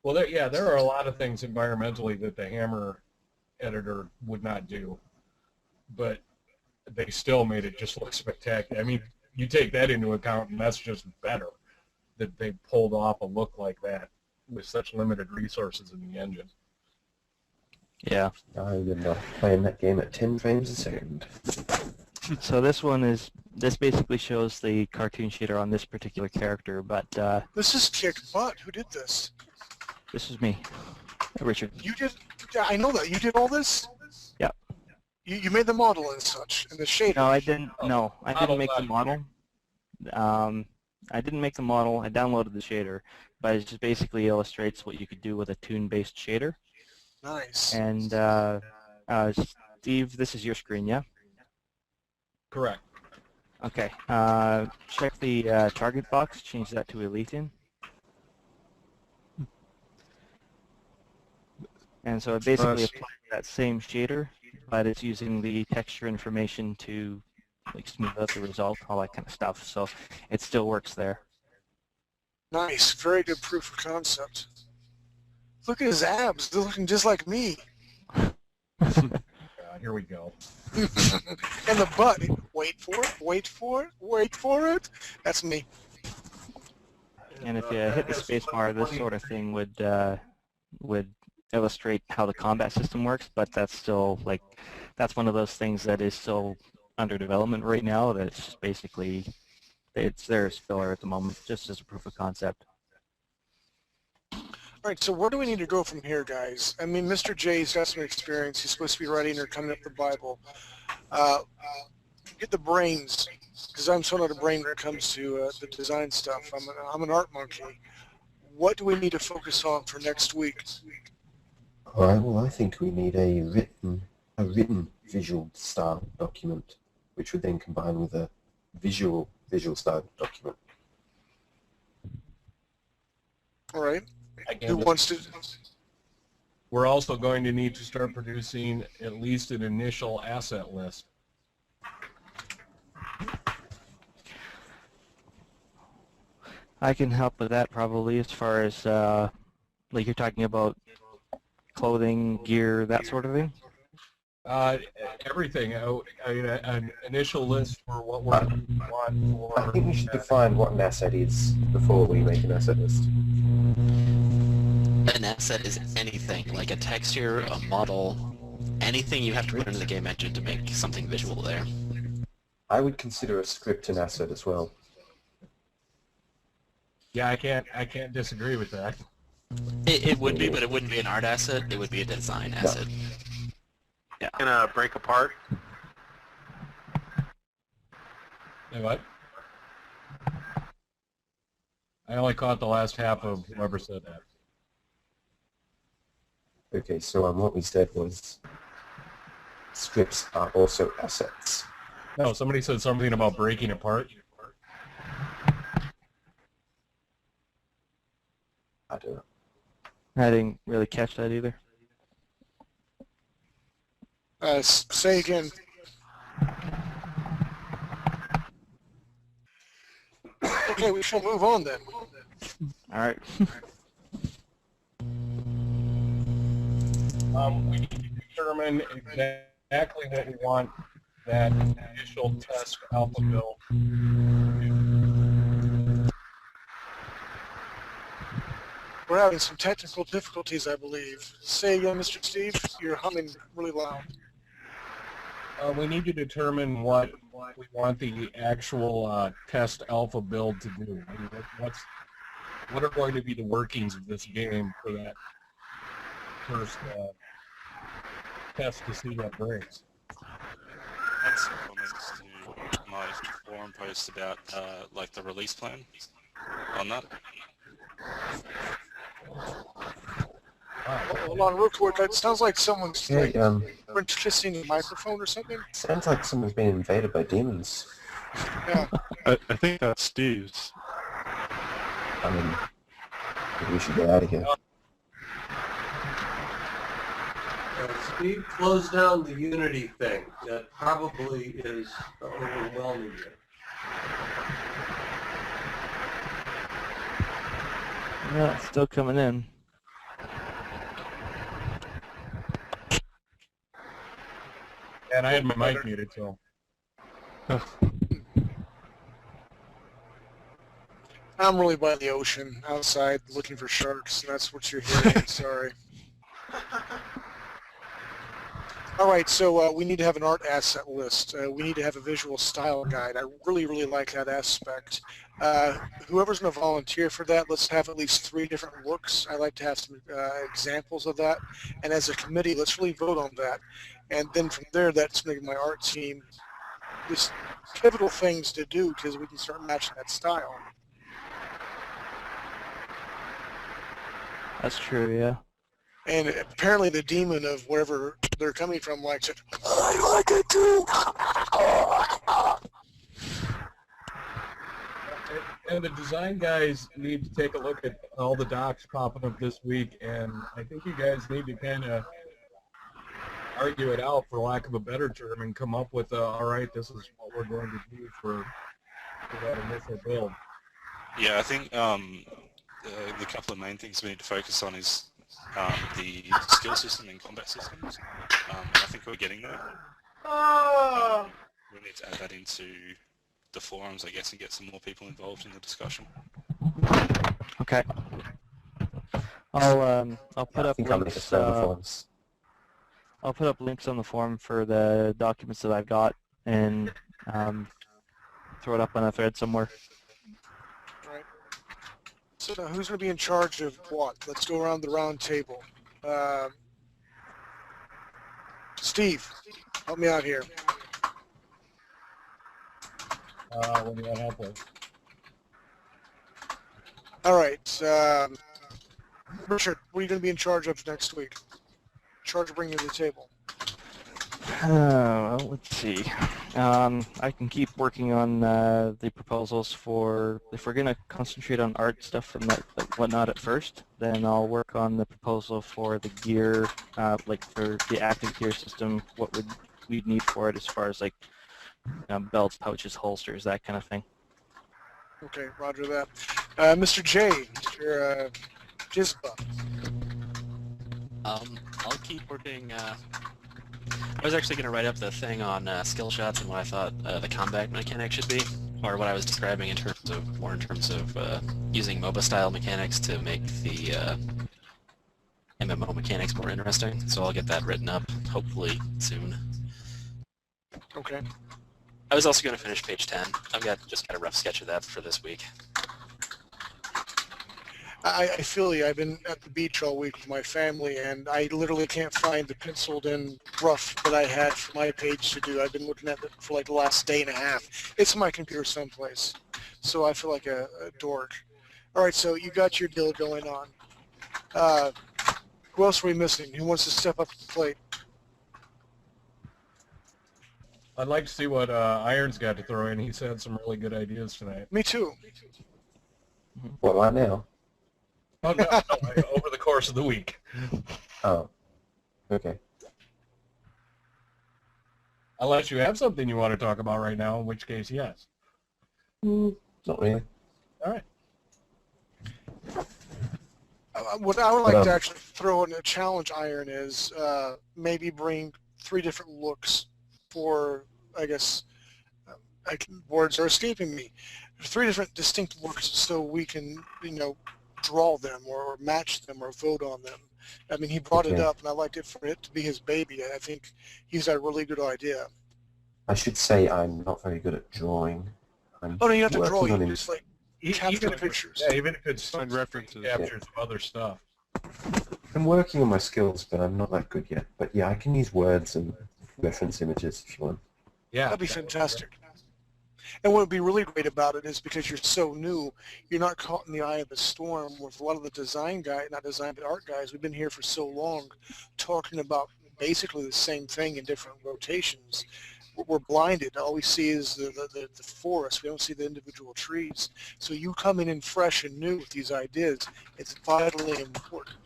Well, there are a lot of things environmentally that the Hammer editor would not do, but they still made it just look spectacular. I mean, you take that into account, and that's just better that they pulled off a look like that with such limited resources in the engine. Yeah. I remember playing that game at 10 frames a second. So this basically shows the cartoon shader on this particular character, but This is kick butt. Who did this? this is me, Richard. You did? Yeah, I know that. You did all this? Yeah. You made the model and such, and the shader. No, I didn't. No, I didn't make the model. I didn't make the model. I downloaded the shader, but it just basically illustrates what you could do with a toon-based shader. Nice. And Steve, this is your screen, yeah? Correct. Okay. Check the target box. Change that to Elysian. And so it basically applies that same shader, but it's using the texture information to like smooth out the result, all that kind of stuff. So it still works there. Nice. Very good proof of concept. Look at his abs. They're looking just like me. Here we go. And the butt. Wait for it. Wait for it. Wait for it. That's me. And if you hit the space bar, this sort of thing would illustrate how the combat system works, but that's still like, that's one of those things that is still under development right now. That's just basically, it's there as filler at the moment, just as a proof of concept. Right, so where do we need to go from here, guys? I mean, Mr. J's got some experience. He's supposed to be writing or coming up the Bible. Get the brains, because I'm so not a brain when it comes to the design stuff. I'm an art monkey. What do we need to focus on for next week? All right. Well, I think we need a written visual style document, which would then combine with a visual style document. All right. Who wants to? We're also going to need to start producing at least an initial asset list. I can help with that probably as far as, like you're talking about clothing, gear, that sort of thing? Everything. An initial list for what we want for... I think we should define what an asset is before we make an asset list. An asset is anything, like a texture, a model, anything you have to put into the game engine to make something visual there. I would consider a script an asset as well. Yeah, I can't disagree with that. It would be, but it wouldn't be an art asset. It would be a design asset. Yeah. Gonna break apart. Hey, what? I only caught the last half of whoever said that. Okay, so what we said was scripts are also assets. No, somebody said something about breaking apart. I don't know. I didn't really catch that either. Say again. Okay, we shall move on then. All right. We need to determine exactly what we want that initial test alpha build. We're having some technical difficulties, I believe. Say again, Mr. Steve. You're humming really loud. We need to determine what we want the actual test alpha build to do. I mean, what are going to be the workings of this game for that first test to see what breaks? Had some comments to my forum post about like the release plan on that. Hold on, real quick. It sounds like someone's like, kissing a microphone or something. Sounds like someone's been invaded by demons. Yeah. I think that's Steve's. I mean, maybe we should get out of here. Steve closed down the Unity thing. That probably is overwhelming you. Yeah, it's still coming in. And I had my mic muted, so. I'm really by the ocean outside looking for sharks, and that's what you're hearing. Sorry. All right, so we need to have an art asset list. We need to have a visual style guide. I really, really like that aspect. Whoever's going to volunteer for that, let's have at least 3 different works. I like to have some examples of that. And as a committee, let's really vote on that. And then from there, that's making my art team just pivotal things to do because we can start matching that style. That's true, yeah. And apparently the demon of wherever they're coming from likes it. I like it too. And the design guys need to take a look at all the docs popping up this week, and I think you guys need to kind of argue it out, for lack of a better term, and come up with, all right, this is what we're going to do for that initial build. Yeah, I think the couple of main things we need to focus on is the skill system and combat systems. I think we're getting there. We need to add that into the forums, I guess, and get some more people involved in the discussion. Okay. I'll put up links. I'll put up links on the forum for the documents that I've got, and throw it up on a thread somewhere. So now who's going to be in charge of what? Let's go around the round table. Steve, help me out here. What do you want help with? All right. Richard, what are you going to be in charge of next week? In charge of bringing to the table. Well, let's see. I can keep working on the proposals for, if we're going to concentrate on art stuff and whatnot at first, then I'll work on the proposal for the gear, like for the active gear system, what we'd need for it as far as like belts, pouches, holsters, that kind of thing. Okay, roger that. Mr. J, Mr. Jizba. I'll keep working. I was actually going to write up the thing on skill shots and what I thought the combat mechanic should be, or what I was describing in terms of using MOBA style mechanics to make the MMO mechanics more interesting. So I'll get that written up hopefully soon. Okay. I was also going to finish page 10. I've just got a rough sketch of that for this week. I feel you. I've been at the beach all week with my family, and I literally can't find the penciled-in rough that I had for my page to do. I've been looking at it for like the last day and a half. It's on my computer someplace, so I feel like a dork. All right, so you got your deal going on. Who else are we missing? Who wants to step up to the plate? I'd like to see what Iron's got to throw in. He's had some really good ideas tonight. Me too. What, right now? Oh, no, over the course of the week. Oh, okay. Unless you have something you want to talk about right now, in which case, yes. Not really. All right. What I would like to actually throw in a challenge, Iron, is maybe bring 3 different looks for, I guess, words are escaping me. 3 different distinct looks so we can, draw them or match them or vote on them. I mean, he brought it up, and I liked it for it to be his baby. I think he's got a really good idea. I should say I'm not very good at drawing. Oh, no, you have to draw. You on just, capture pictures. Yeah, even if it's Find references. captures of other stuff. I'm working on my skills, but I'm not that good yet. But yeah, I can use words and reference images if you want. Yeah, That'd be fantastic. And what would be really great about it is because you're so new, you're not caught in the eye of the storm with a lot of the design guys, not design, but art guys. We've been here for so long talking about basically the same thing in different rotations. We're blinded. All we see is the forest. We don't see the individual trees. So you coming in fresh and new with these ideas, it's vitally important.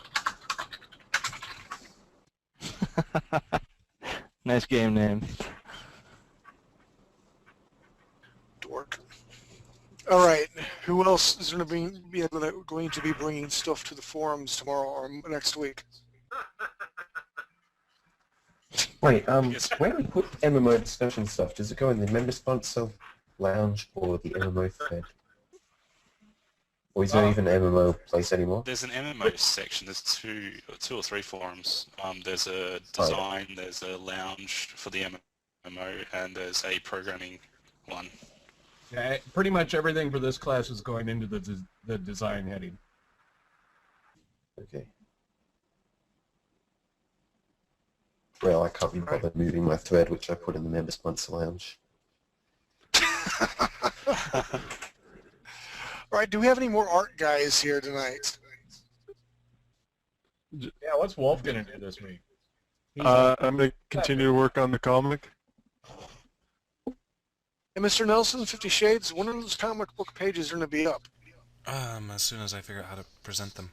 Nice game name. Dork. All right. Who else is going to be bringing stuff to the forums tomorrow or next week? Wait, where do we put MMO discussion stuff? Does it go in the member sponsor lounge or the MMO thread? Or is there even an MMO place anymore? There's an MMO section. There's two or three forums. There's a design, there's a lounge for the MMO, and there's a programming one. Yeah, pretty much everything for this class is going into the design heading. Okay. Well, I can't be bothered moving my thread, which I put in the member sponsor lounge. All right, do we have any more art guys here tonight? Yeah, what's Wolf going to do this week? I'm going to continue to work on the comic. And Mr. Nelson, 50 Shades, when are those comic book pages going to be up? As soon as I figure out how to present them.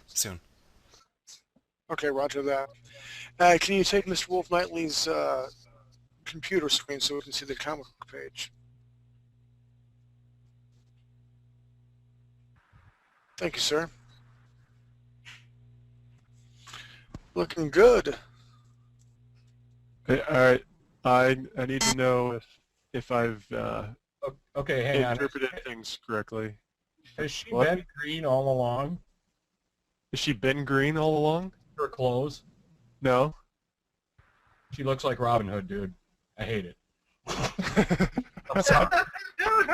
Soon. Okay, roger that. Can you take Mr. Wolf Knightley's computer screen so we can see the comic book page? Thank you, sir. Looking good. Okay, all right. I need to know if I've Okay, hang on. interpreted things correctly. Has she What? been green all along? Has she been green all along? Her clothes? No. She looks like Robin Hood, dude. I hate it.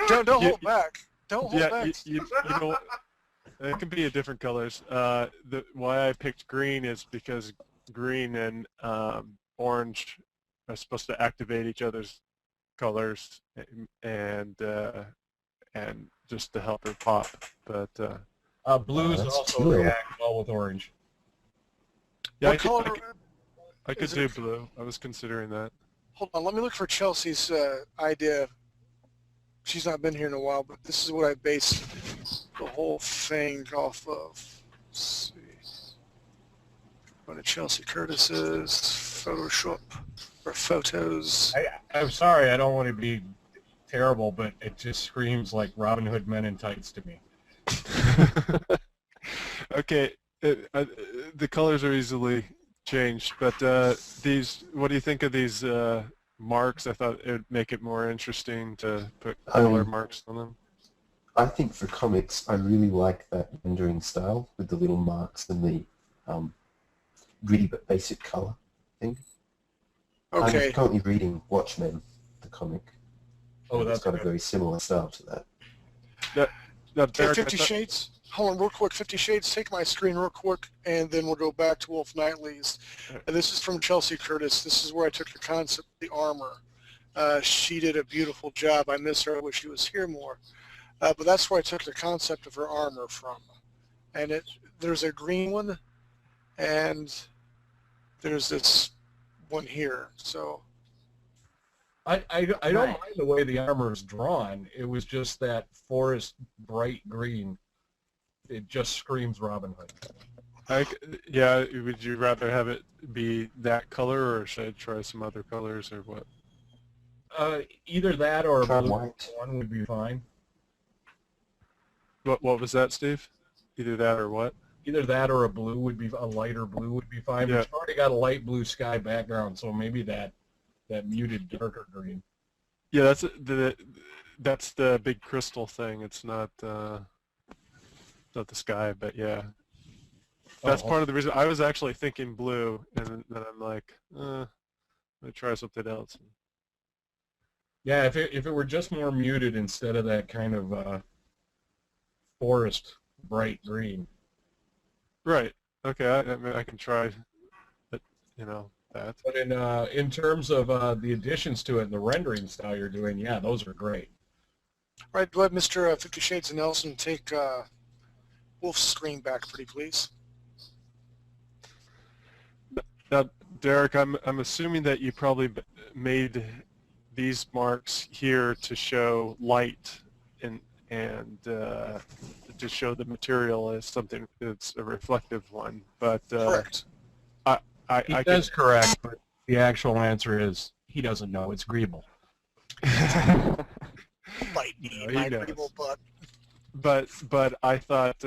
Don't hold back. Don't hold back. You know, it can be in different colors. Why I picked green is because green and orange are supposed to activate each other's colors and just to help her pop. But blues that's also cool. react well with orange. yeah, What color? I could is do it? blue. I was considering that. Hold on, let me look for Chelsea's idea. She's not been here in a while, but this is what I based the whole thing off of. Let's see. Go to Chelsea Curtis's Photoshop or photos. I'm sorry, I don't want to be terrible, but it just screams like Robin Hood Men in Tights to me. Okay, the colors are easily changed, but these. What do you think of these marks? I thought it would make it more interesting to put color marks on them. I think for comics, I really like that rendering style with the little marks and the gritty but basic color thing. Okay. I'm currently reading Watchmen, the comic. Oh, It's that's got a good. very similar style to that. Now, Okay, Derek, 50 Shades. Hold on real quick. 50 Shades. Take my screen real quick, and then we'll go back to Wolf Knightley's. And this is from Chelsea Curtis. This is where I took the concept of the armor. She did a beautiful job. I miss her. I wish she was here more. But that's where I took the concept of her armor from. And there's a green one, and there's this one here. So I don't mind the way the armor is drawn. It was just that forest bright green. It just screams Robin Hood. Yeah, would you rather have it be that color, or should I try some other colors, or what? Either that or a Try blue white. one would be fine. What was that, Steve? Either that or what? Either that or a lighter blue would be fine. Yeah. But you've already got a light blue sky background, so maybe that muted darker green. Yeah, that's the big crystal thing. It's not the sky, but yeah. That's part of the reason. I was actually thinking blue, and then I'm like, let me try something else. Yeah, if it were just more muted instead of that kind of forest bright green. Right. Okay. I mean, I can try, but that. But in terms of the additions to it and the rendering style you're doing, yeah, those are great. all right, go ahead, Mr. 50 Shades of Nelson. Take Wolf's screen back, pretty please. Now, Derek, I'm assuming that you probably made these marks here to show light and to show the material as something that's a reflective one. But Correct. That's correct, but the actual answer is he doesn't know. It's Greeble. Bite me, he my knows. Greeble butt. But I thought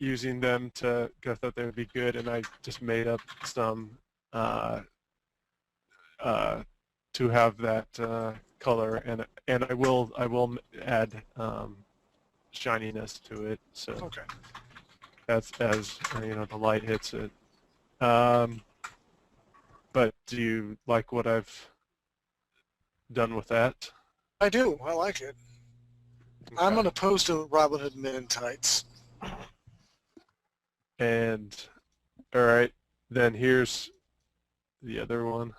using them I thought they would be good, and I just made up some to have that color, and I will add shininess to it. So Okay. as the light hits it. But do you like what I've done with that? I do. I like it. Okay. I'm unopposed to Robin Hood Men in Tights. And all right, then here's the other one.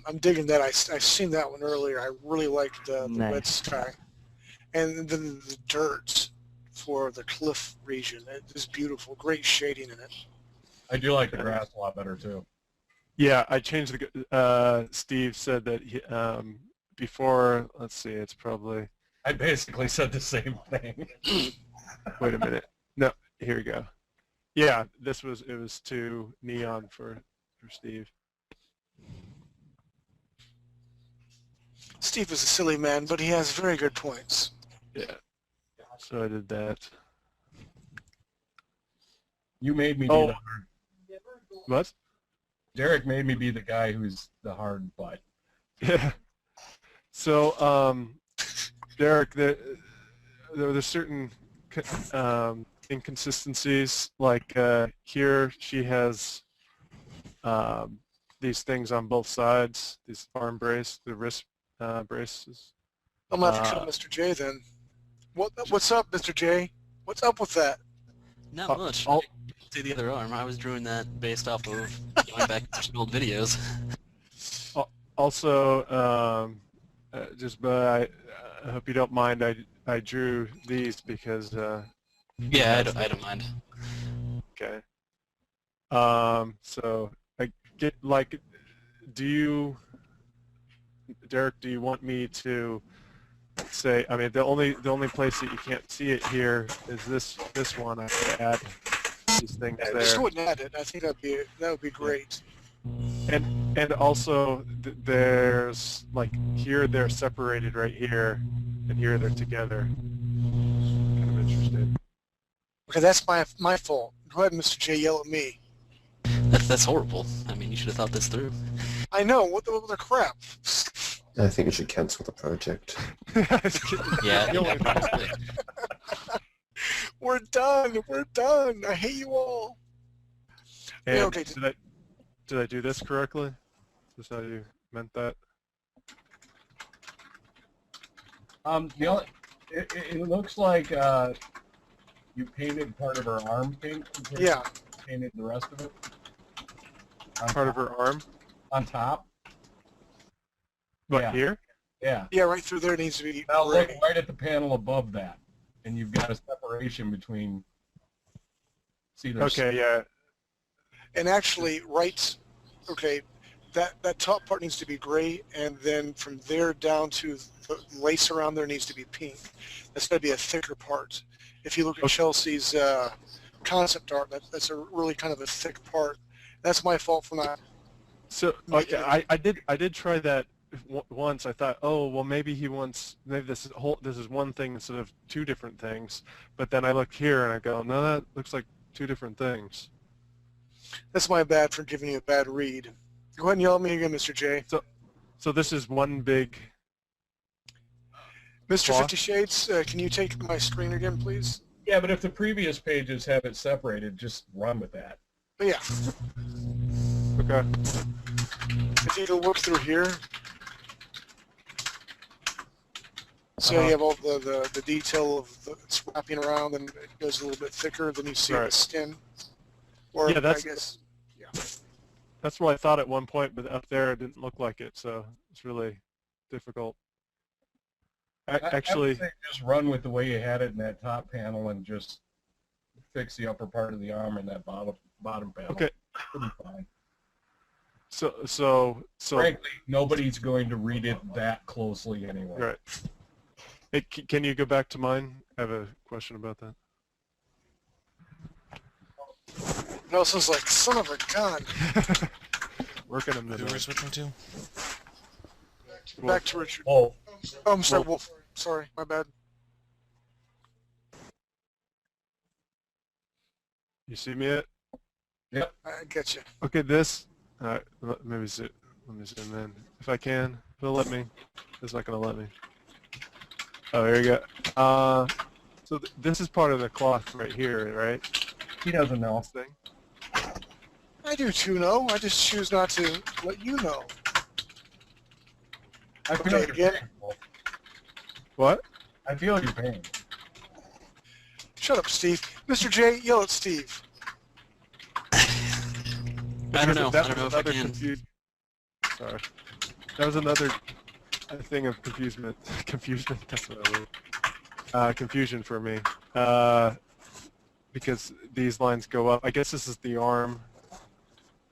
I'm digging that. I've seen that one earlier. I really liked the Nice. red sky. And then the dirt for the cliff region. It is beautiful. Great shading in it. I do like the grass a lot better too. Yeah, I changed the. Steve said that before. Let's see, it's probably. I basically said the same thing. Wait a minute. No, here we go. Yeah, it was too neon for Steve. Steve is a silly man, but he has very good points. Yeah. So I did that. You made me be Oh. the hard. What? Derek made me be the guy who's the hard butt. Yeah. So, Derek, there were certain inconsistencies. Like here, she has these things on both sides. These arm brace, the wrist braces. I'm going to have to kill Mr. J then. What's up, Mr. J? What's up with that? Not much. See the other arm. I was drawing that based off of going back to some old videos. Also, I hope you don't mind. I drew these because. Yeah, I don't mind. Okay. So I get Derek? Do you want me to say? I mean, the only place that you can't see it here is this one. I could add these things there. Just go ahead and add it. I think that would be great. And also there's like here they're separated right here, and here they're together. Kind of interested. Okay, that's my fault. Go ahead, Mr. J. Yell at me. That's horrible. I mean, you should have thought this through. I know. What the crap? I think we should cancel the project. Yeah, probably. We're done. We're done. I hate you all. And yeah, okay. Did I do this correctly? Is this how you meant that? It looks like you painted part of her arm pink. Yeah. Painted the rest of it. Part of her arm? On top. What, here? Yeah. Yeah, right through there needs to be Now gray. look right at the panel above that, and you've got a separation between. See, there's Okay, yeah. And actually, okay, that top part needs to be gray, and then from there down to the lace around there needs to be pink. That's got to be a thicker part. If you look at Chelsea's concept art, that's a really kind of a thick part. That's my fault for not. So okay, I did try that once. I thought, oh well, maybe this is one thing instead of two different things. But then I look here and I go, no, that looks like two different things. That's my bad for giving you a bad read. Go ahead and yell at me again, Mr. J. So this is one big. Mr. Cloth? 50 Shades, can you take my screen again, please? Yeah, but if the previous pages have it separated, just run with that. But yeah. Okay. If you can look through here, so you have all the detail of it's wrapping around, and it goes a little bit thicker than you see the skin. Or Yeah, I guess, yeah. That's what I thought at one point, but up there it didn't look like it, so it's really difficult. Actually, I would say just run with the way you had it in that top panel and just fix the upper part of the arm in that bottom panel. Okay. It'll be fine. So Frankly, nobody's going to read it that closely anyway. Right. Hey, can you go back to mine? I have a question about that. Nelson's like, son of a gun. Working on the Who are we switching to? Back to Richard. Oh, I'm sorry, Wolf. Sorry, my bad. You see me yet? yep. I get you. Okay, this. Let me zoom in if I can. If it'll let me. It's not gonna let me. Oh, here you go. So this is part of the cloth right here, right? He doesn't know. This thing. I do too know. I just choose not to let you know. I feel Okay, your again. pain, Wolf. What? I feel your pain. Shut up, Steve. Mr. J, yell at Steve. I don't know. That I don't know was if I another can. Sorry. That was another thing of confusion. That's what I mean. Confusion for me. Because these lines go up. I guess this is the arm.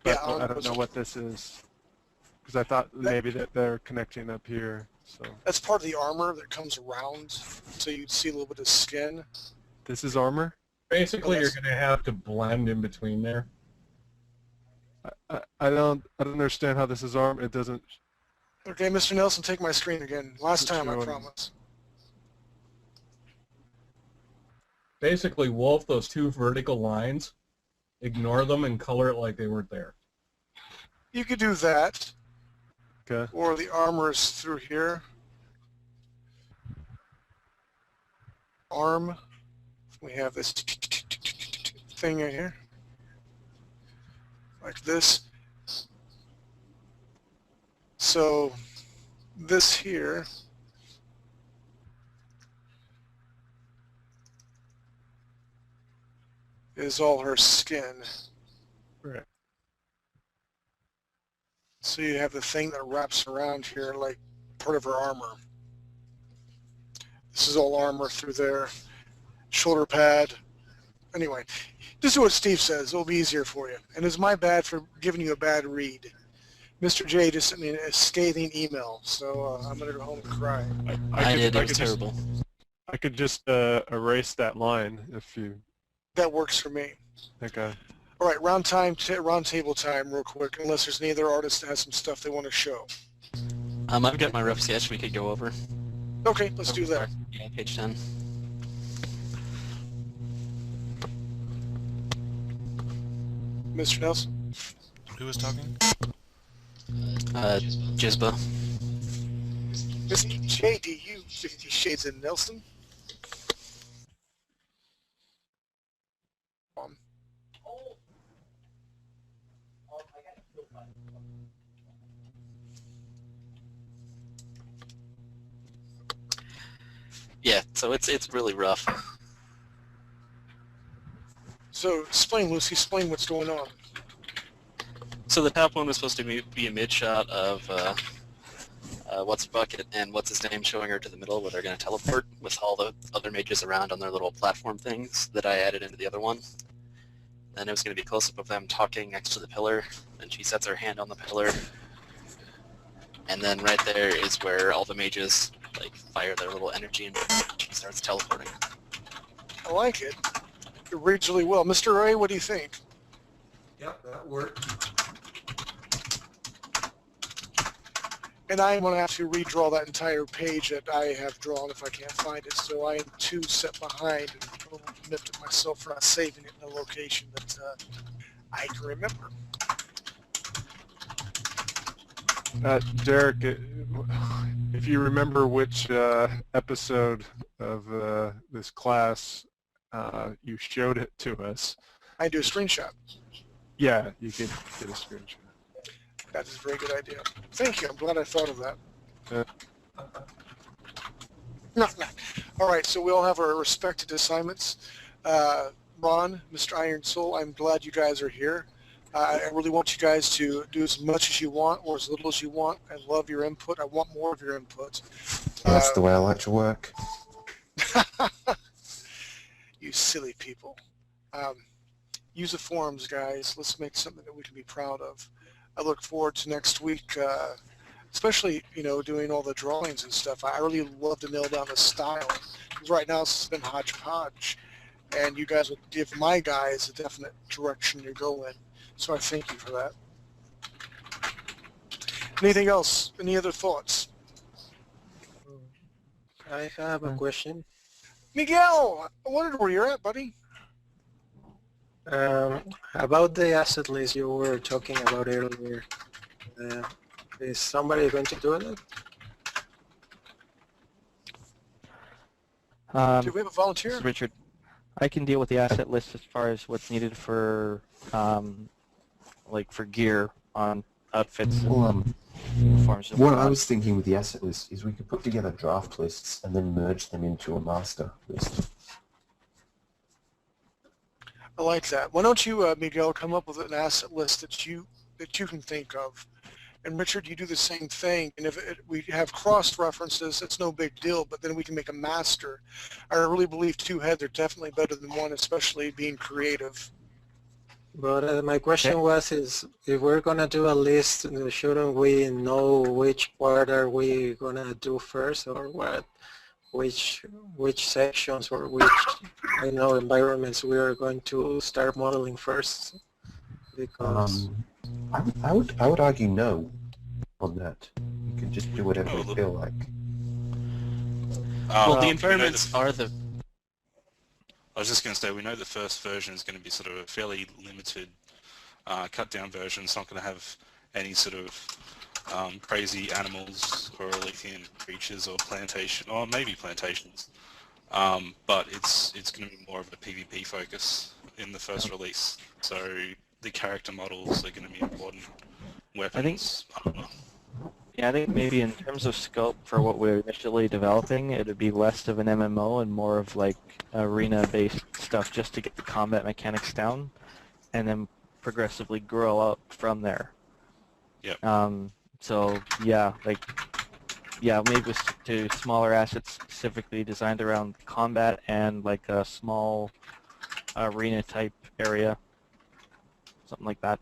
But Yeah, I don't know what this is. Because I thought maybe that they're connecting up here. So That's part of the armor that comes around, so you'd see a little bit of skin. this is armor? Basically, Well, you're that's- going to have to blend in between there. I don't understand how this is armor. It doesn't. Okay, Mr. Nelson, take my screen again. Last time, I Sure. promise. Basically, Wolf, those two vertical lines, ignore them and color it like they weren't there. You could do that, Okay. or the armor is through here. Arm. We have this thing right here. Like this. So this here is all her skin. Right. So you have the thing that wraps around here like part of her armor. This is all armor through there. Shoulder pad. Anyway, this is what Steve says. It'll be easier for you. And it's my bad for giving you a bad read. Mr. J just sent me a scathing email, so I'm going to go home and cry. I did. It was terrible. I could just erase that line if you... That works for me. Okay. All right, round table time real quick, unless there's any other artists that has some stuff they want to show. I've got my rough sketch we could go over. Okay, let's do that. Yeah, page 10. Mr. Nelson? Who was talking? Jizba. Mr. J, do you 50 Shades of Nelson? Yeah, so it's really rough. So explain, Lucy, explain what's going on. So the top one was supposed to be a mid shot of What's Bucket and What's His Name showing her to the middle where they're going to teleport with all the other mages around on their little platform things that I added into the other one. Then it was going to be close-up of them talking next to the pillar, and she sets her hand on the pillar. And then right there is where all the mages like fire their little energy and she starts teleporting. I like it. It reads really well. Mr. Ray, what do you think? Yep, that worked. And I'm going to have to redraw that entire page that I have drawn if I can't find it. So I am 2 set behind and a little nipped at myself for not saving it in a location that I can remember. Derek, if you remember which episode of this class you showed it to us. I do a screenshot. Yeah, you could get a screenshot. That is a very good idea. Thank you. I'm glad I thought of that. No. All right, so we all have our respected assignments. Ron, Mr. Iron Soul, I'm glad you guys are here. I really want you guys to do as much as you want or as little as you want. I love your input. I want more of your input. That's the way I like to work. You silly people. Use the forums, guys. Let's make something that we can be proud of. I look forward to next week, especially, doing all the drawings and stuff. I really love to nail down the style. Because right now it's been hodgepodge. And you guys will give my guys a definite direction to go in. So I thank you for that. Anything else? Any other thoughts? I have a question. Miguel, I wondered where you're at, buddy. About the asset list you were talking about earlier. Is somebody going to do it? Do we have a volunteer? Richard, I can deal with the asset list as far as what's needed for for gear on outfits and uniforms. What I was thinking with the asset list is we could put together draft lists and then merge them into a master list. I like that. Why don't you, Miguel, come up with an asset list that you can think of, and Richard, you do the same thing. And if we have cross references, it's no big deal. But then we can make a master. I really believe 2 heads are definitely better than 1, especially being creative. But my question was, is if we're gonna do a list, shouldn't we know which part are we gonna do first, or what? Which sections or which environments we are going to start modeling first? Because I would argue no on that. You can just do whatever you feel like. Well, the environments are the... I was just going to say, we know the first version is going to be sort of a fairly limited, cut-down version. It's not going to have any sort of crazy animals or Lethean creatures or maybe plantations. But it's going to be more of a PvP focus in the first release. So the character models are going to be important. Weapons, Yeah, I think maybe in terms of scope for what we're initially developing, it would be less of an MMO and more of like arena-based stuff just to get the combat mechanics down, and then progressively grow up from there. Yep. So yeah, maybe to smaller assets specifically designed around combat and like a small arena type area, something like that.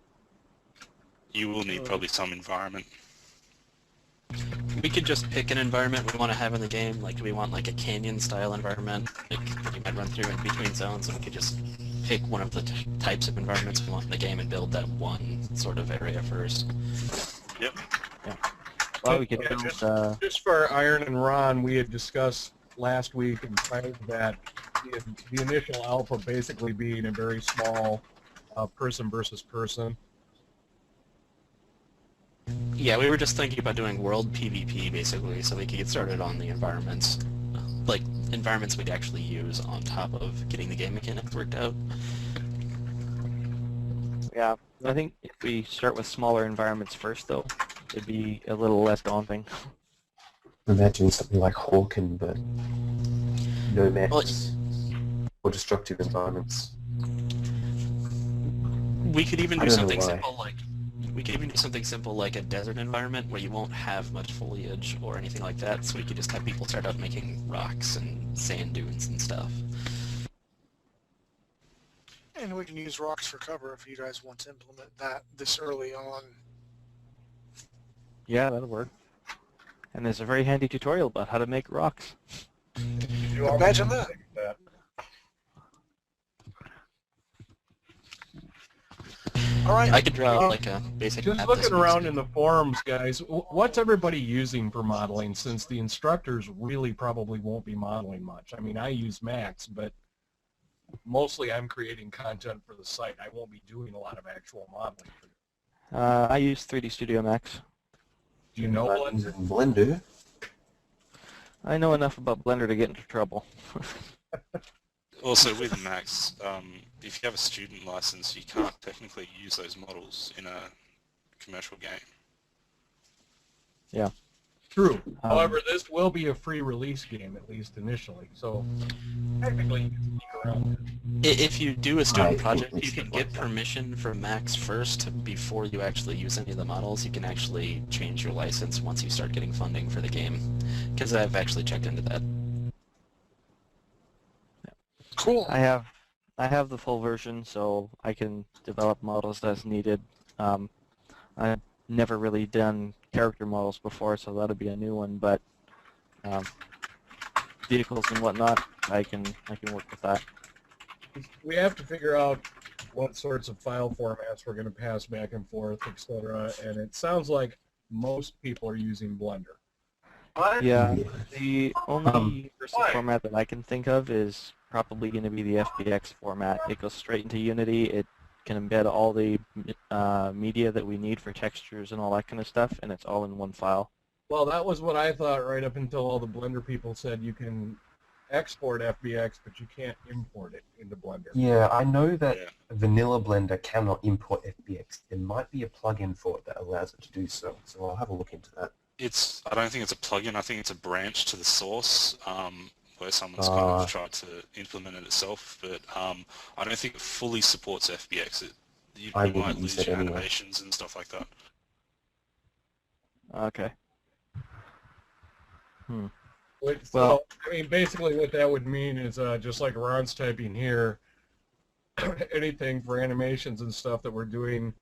You will need probably some environment. We could just pick an environment we want to have in the game. Like, do we want like a canyon-style environment, like that you might run through in between zones, and we could just pick one of the types of environments we want in the game and build that one sort of area first. Yep. Yeah. Well, we could build, just for Iron and Ron, we had discussed last week and prior to that the initial alpha basically being a very small person versus person. Yeah, we were just thinking about doing world PvP basically, so we could get started on the environments, like environments we'd actually use on top of getting the game mechanics worked out. yeah, I think if we start with smaller environments first, though, it'd be a little less daunting. Imagine something like Hawken, but no maps Well, or destructive environments. we could even I do don't know something why. simple like a desert environment where you won't have much foliage or anything like that, so we could just have people start out making rocks and sand dunes and stuff. And we can use rocks for cover if you guys want to implement that this early on. Yeah, that'll work. And there's a very handy tutorial about how to make rocks. Imagine that. All right. I could draw like a basic Just map looking this around week. in the forums, guys, what's everybody using for modeling, since the instructors really probably won't be modeling much? I mean, I use Max, but mostly I'm creating content for the site. I won't be doing a lot of actual modeling. I use 3D Studio Max. Do you know I'm Blender? using Blender. I know enough about Blender to get into trouble. Also, with Max, if you have a student license, you can't technically use those models in a commercial game. Yeah. True. However, this will be a free release game, at least initially, so technically you can sneak around it. If you do a student I project, think you can get permission from Max first before you actually use any of the models. You can actually change your license once you start getting funding for the game, because I've actually checked into that. Cool. I have the full version, so I can develop models as needed. I've never really done character models before, so that'll be a new one. But vehicles and whatnot, I can work with that. We have to figure out what sorts of file formats we're going to pass back and forth, etc. And it sounds like most people are using Blender. Yeah, the only universal format that I can think of is probably going to be the FBX format. It goes straight into Unity. It can embed all the media that we need for textures and all that kind of stuff, and it's all in one file. Well, that was what I thought right up until all the Blender people said you can export FBX, but you can't import it into Blender. Yeah, I know that vanilla Blender cannot import FBX. There might be a plugin for it that allows it to do so, so I'll have a look into that. I don't think it's a plugin. I think it's a branch to the source where someone's kind of tried to implement it itself. But I don't think it fully supports FBX. You might lose your animations and stuff like that. Okay. So, I mean, basically what that would mean is just like Ron's typing here, anything for animations and stuff that we're doing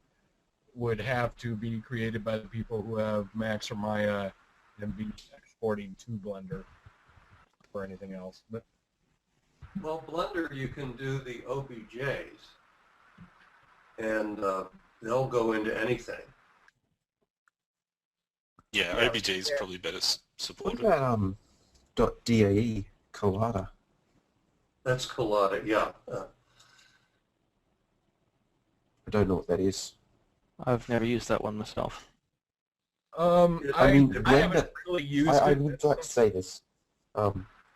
would have to be created by the people who have Max or Maya and be exporting to Blender for anything else. But well, Blender, you can do the OBJs, and they'll go into anything. Yeah, OBJ is probably better supported. What about .dae Collada? That's Collada, yeah. I don't know what that is. I've never used that one myself. I mean, haven't Blender, really used I it. would like to say this.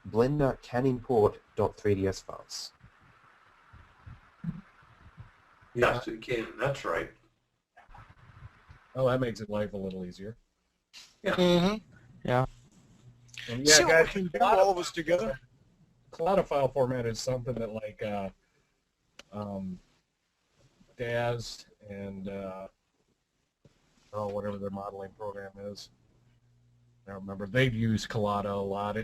Blender can import .3ds files. Yes, it can. That's right. Oh, that makes it life a little easier. Yeah. Mm-hmm. Yeah. And See yeah, what guys, we can do, all of us together. Collada file format is something that like Daz and whatever their modeling program is. I don't remember. They've used Collada a lot.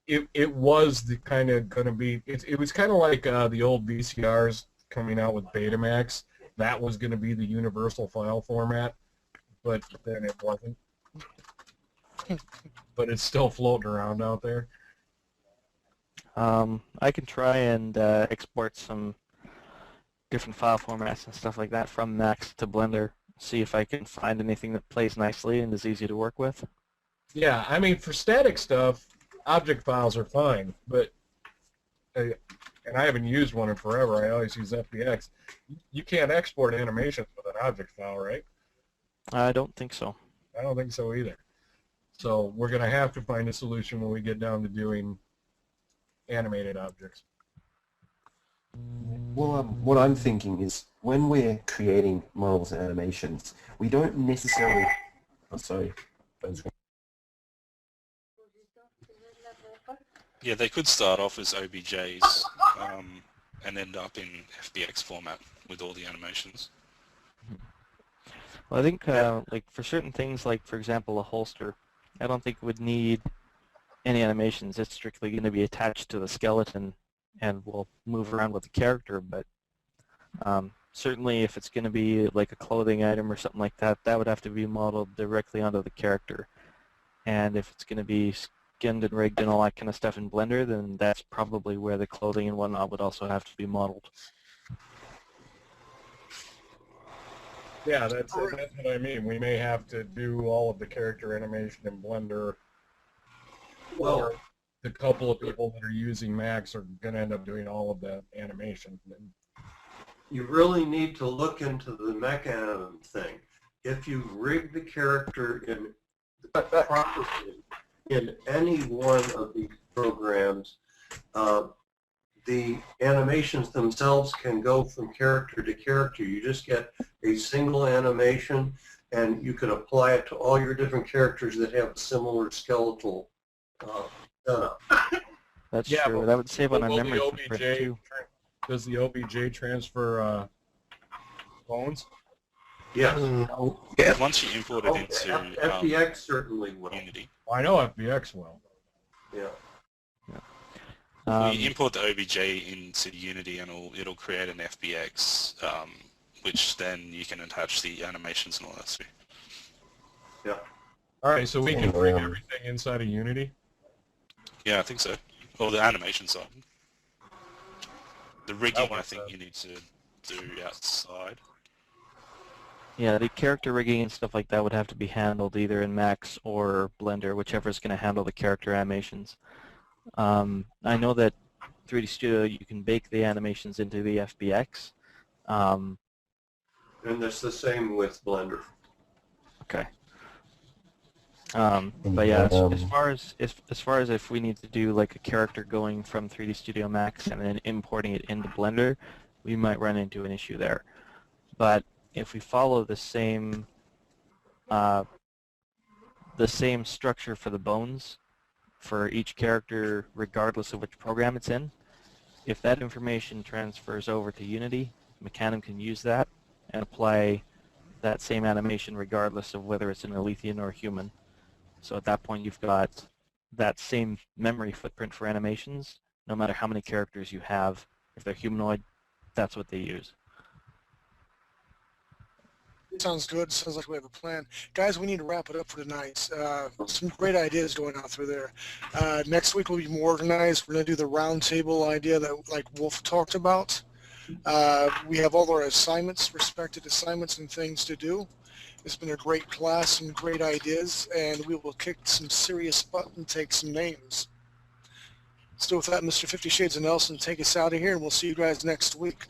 It was the kind of going to be. It was kind of like the old VCRs coming out with Betamax. That was going to be the universal file format, but then it wasn't. But it's still floating around out there. I can try and export some different file formats and stuff like that from Max to Blender. See if I can find anything that plays nicely and is easy to work with. Yeah, I mean, for static stuff, object files are fine, but and I haven't used one in forever. I always use FBX. You can't export animations with an object file, right? I don't think so. I don't think so either. So we're going to have to find a solution when we get down to doing animated objects. Well, what I'm thinking is when we're creating models and animations, we don't necessarily... Oh, sorry. Yeah, they could start off as OBJs and end up in FBX format with all the animations. Well, I think like for certain things, like for example a holster, I don't think it would need any animations. It's strictly going to be attached to the skeleton and will move around with the character. But certainly if it's going to be like a clothing item or something like that, that would have to be modeled directly onto the character. And if it's going to be skinned and rigged and all that kind of stuff in Blender, then that's probably where the clothing and whatnot would also have to be modeled. Yeah, that's what I mean. We may have to do all of the character animation in Blender. Well, the couple of people that are using Max are going to end up doing all of that animation. You really need to look into the mechanism thing. If you rig the character in properly in any one of these programs, the animations themselves can go from character to character. You just get a single animation, and you can apply it to all your different characters that have a similar skeletal setup. That's true. That would save on a memory footprint too. Does the OBJ transfer bones? Yes. No. Once you import it into FBX certainly will. Unity. I know FBX will. Yeah. You import the OBJ into Unity and it'll create an FBX, which then you can attach the animations and all that stuff. Yeah. All right, so we can bring everything inside of Unity? Yeah, I think so. Or the animation side. The rigging, I think you need to do outside. Yeah, the character rigging and stuff like that would have to be handled either in Max or Blender, whichever is going to handle the character animations. I know that 3D Studio, you can bake the animations into the FBX. And that's the same with Blender. Okay. But yeah, as far as if we need to do like a character going from 3D Studio Max and then importing it into Blender, we might run into an issue there. But if we follow the same structure for the bones for each character, regardless of which program it's in, if that information transfers over to Unity, Mecanum can use that and apply that same animation regardless of whether it's an Alethian or a human. So at that point you've got that same memory footprint for animations, no matter how many characters you have. If they're humanoid, that's what they use. Sounds good. Sounds like we have a plan. Guys, we need to wrap it up for tonight. Some great ideas going out through there. Next week we'll be more organized. We're going to do the round table idea that like Wolf talked about. We have all our assignments, respected assignments and things to do. It's been a great class, some great ideas, and we will kick some serious butt and take some names. So with that, Mr. 50 Shades of Nelson, take us out of here, and we'll see you guys next week.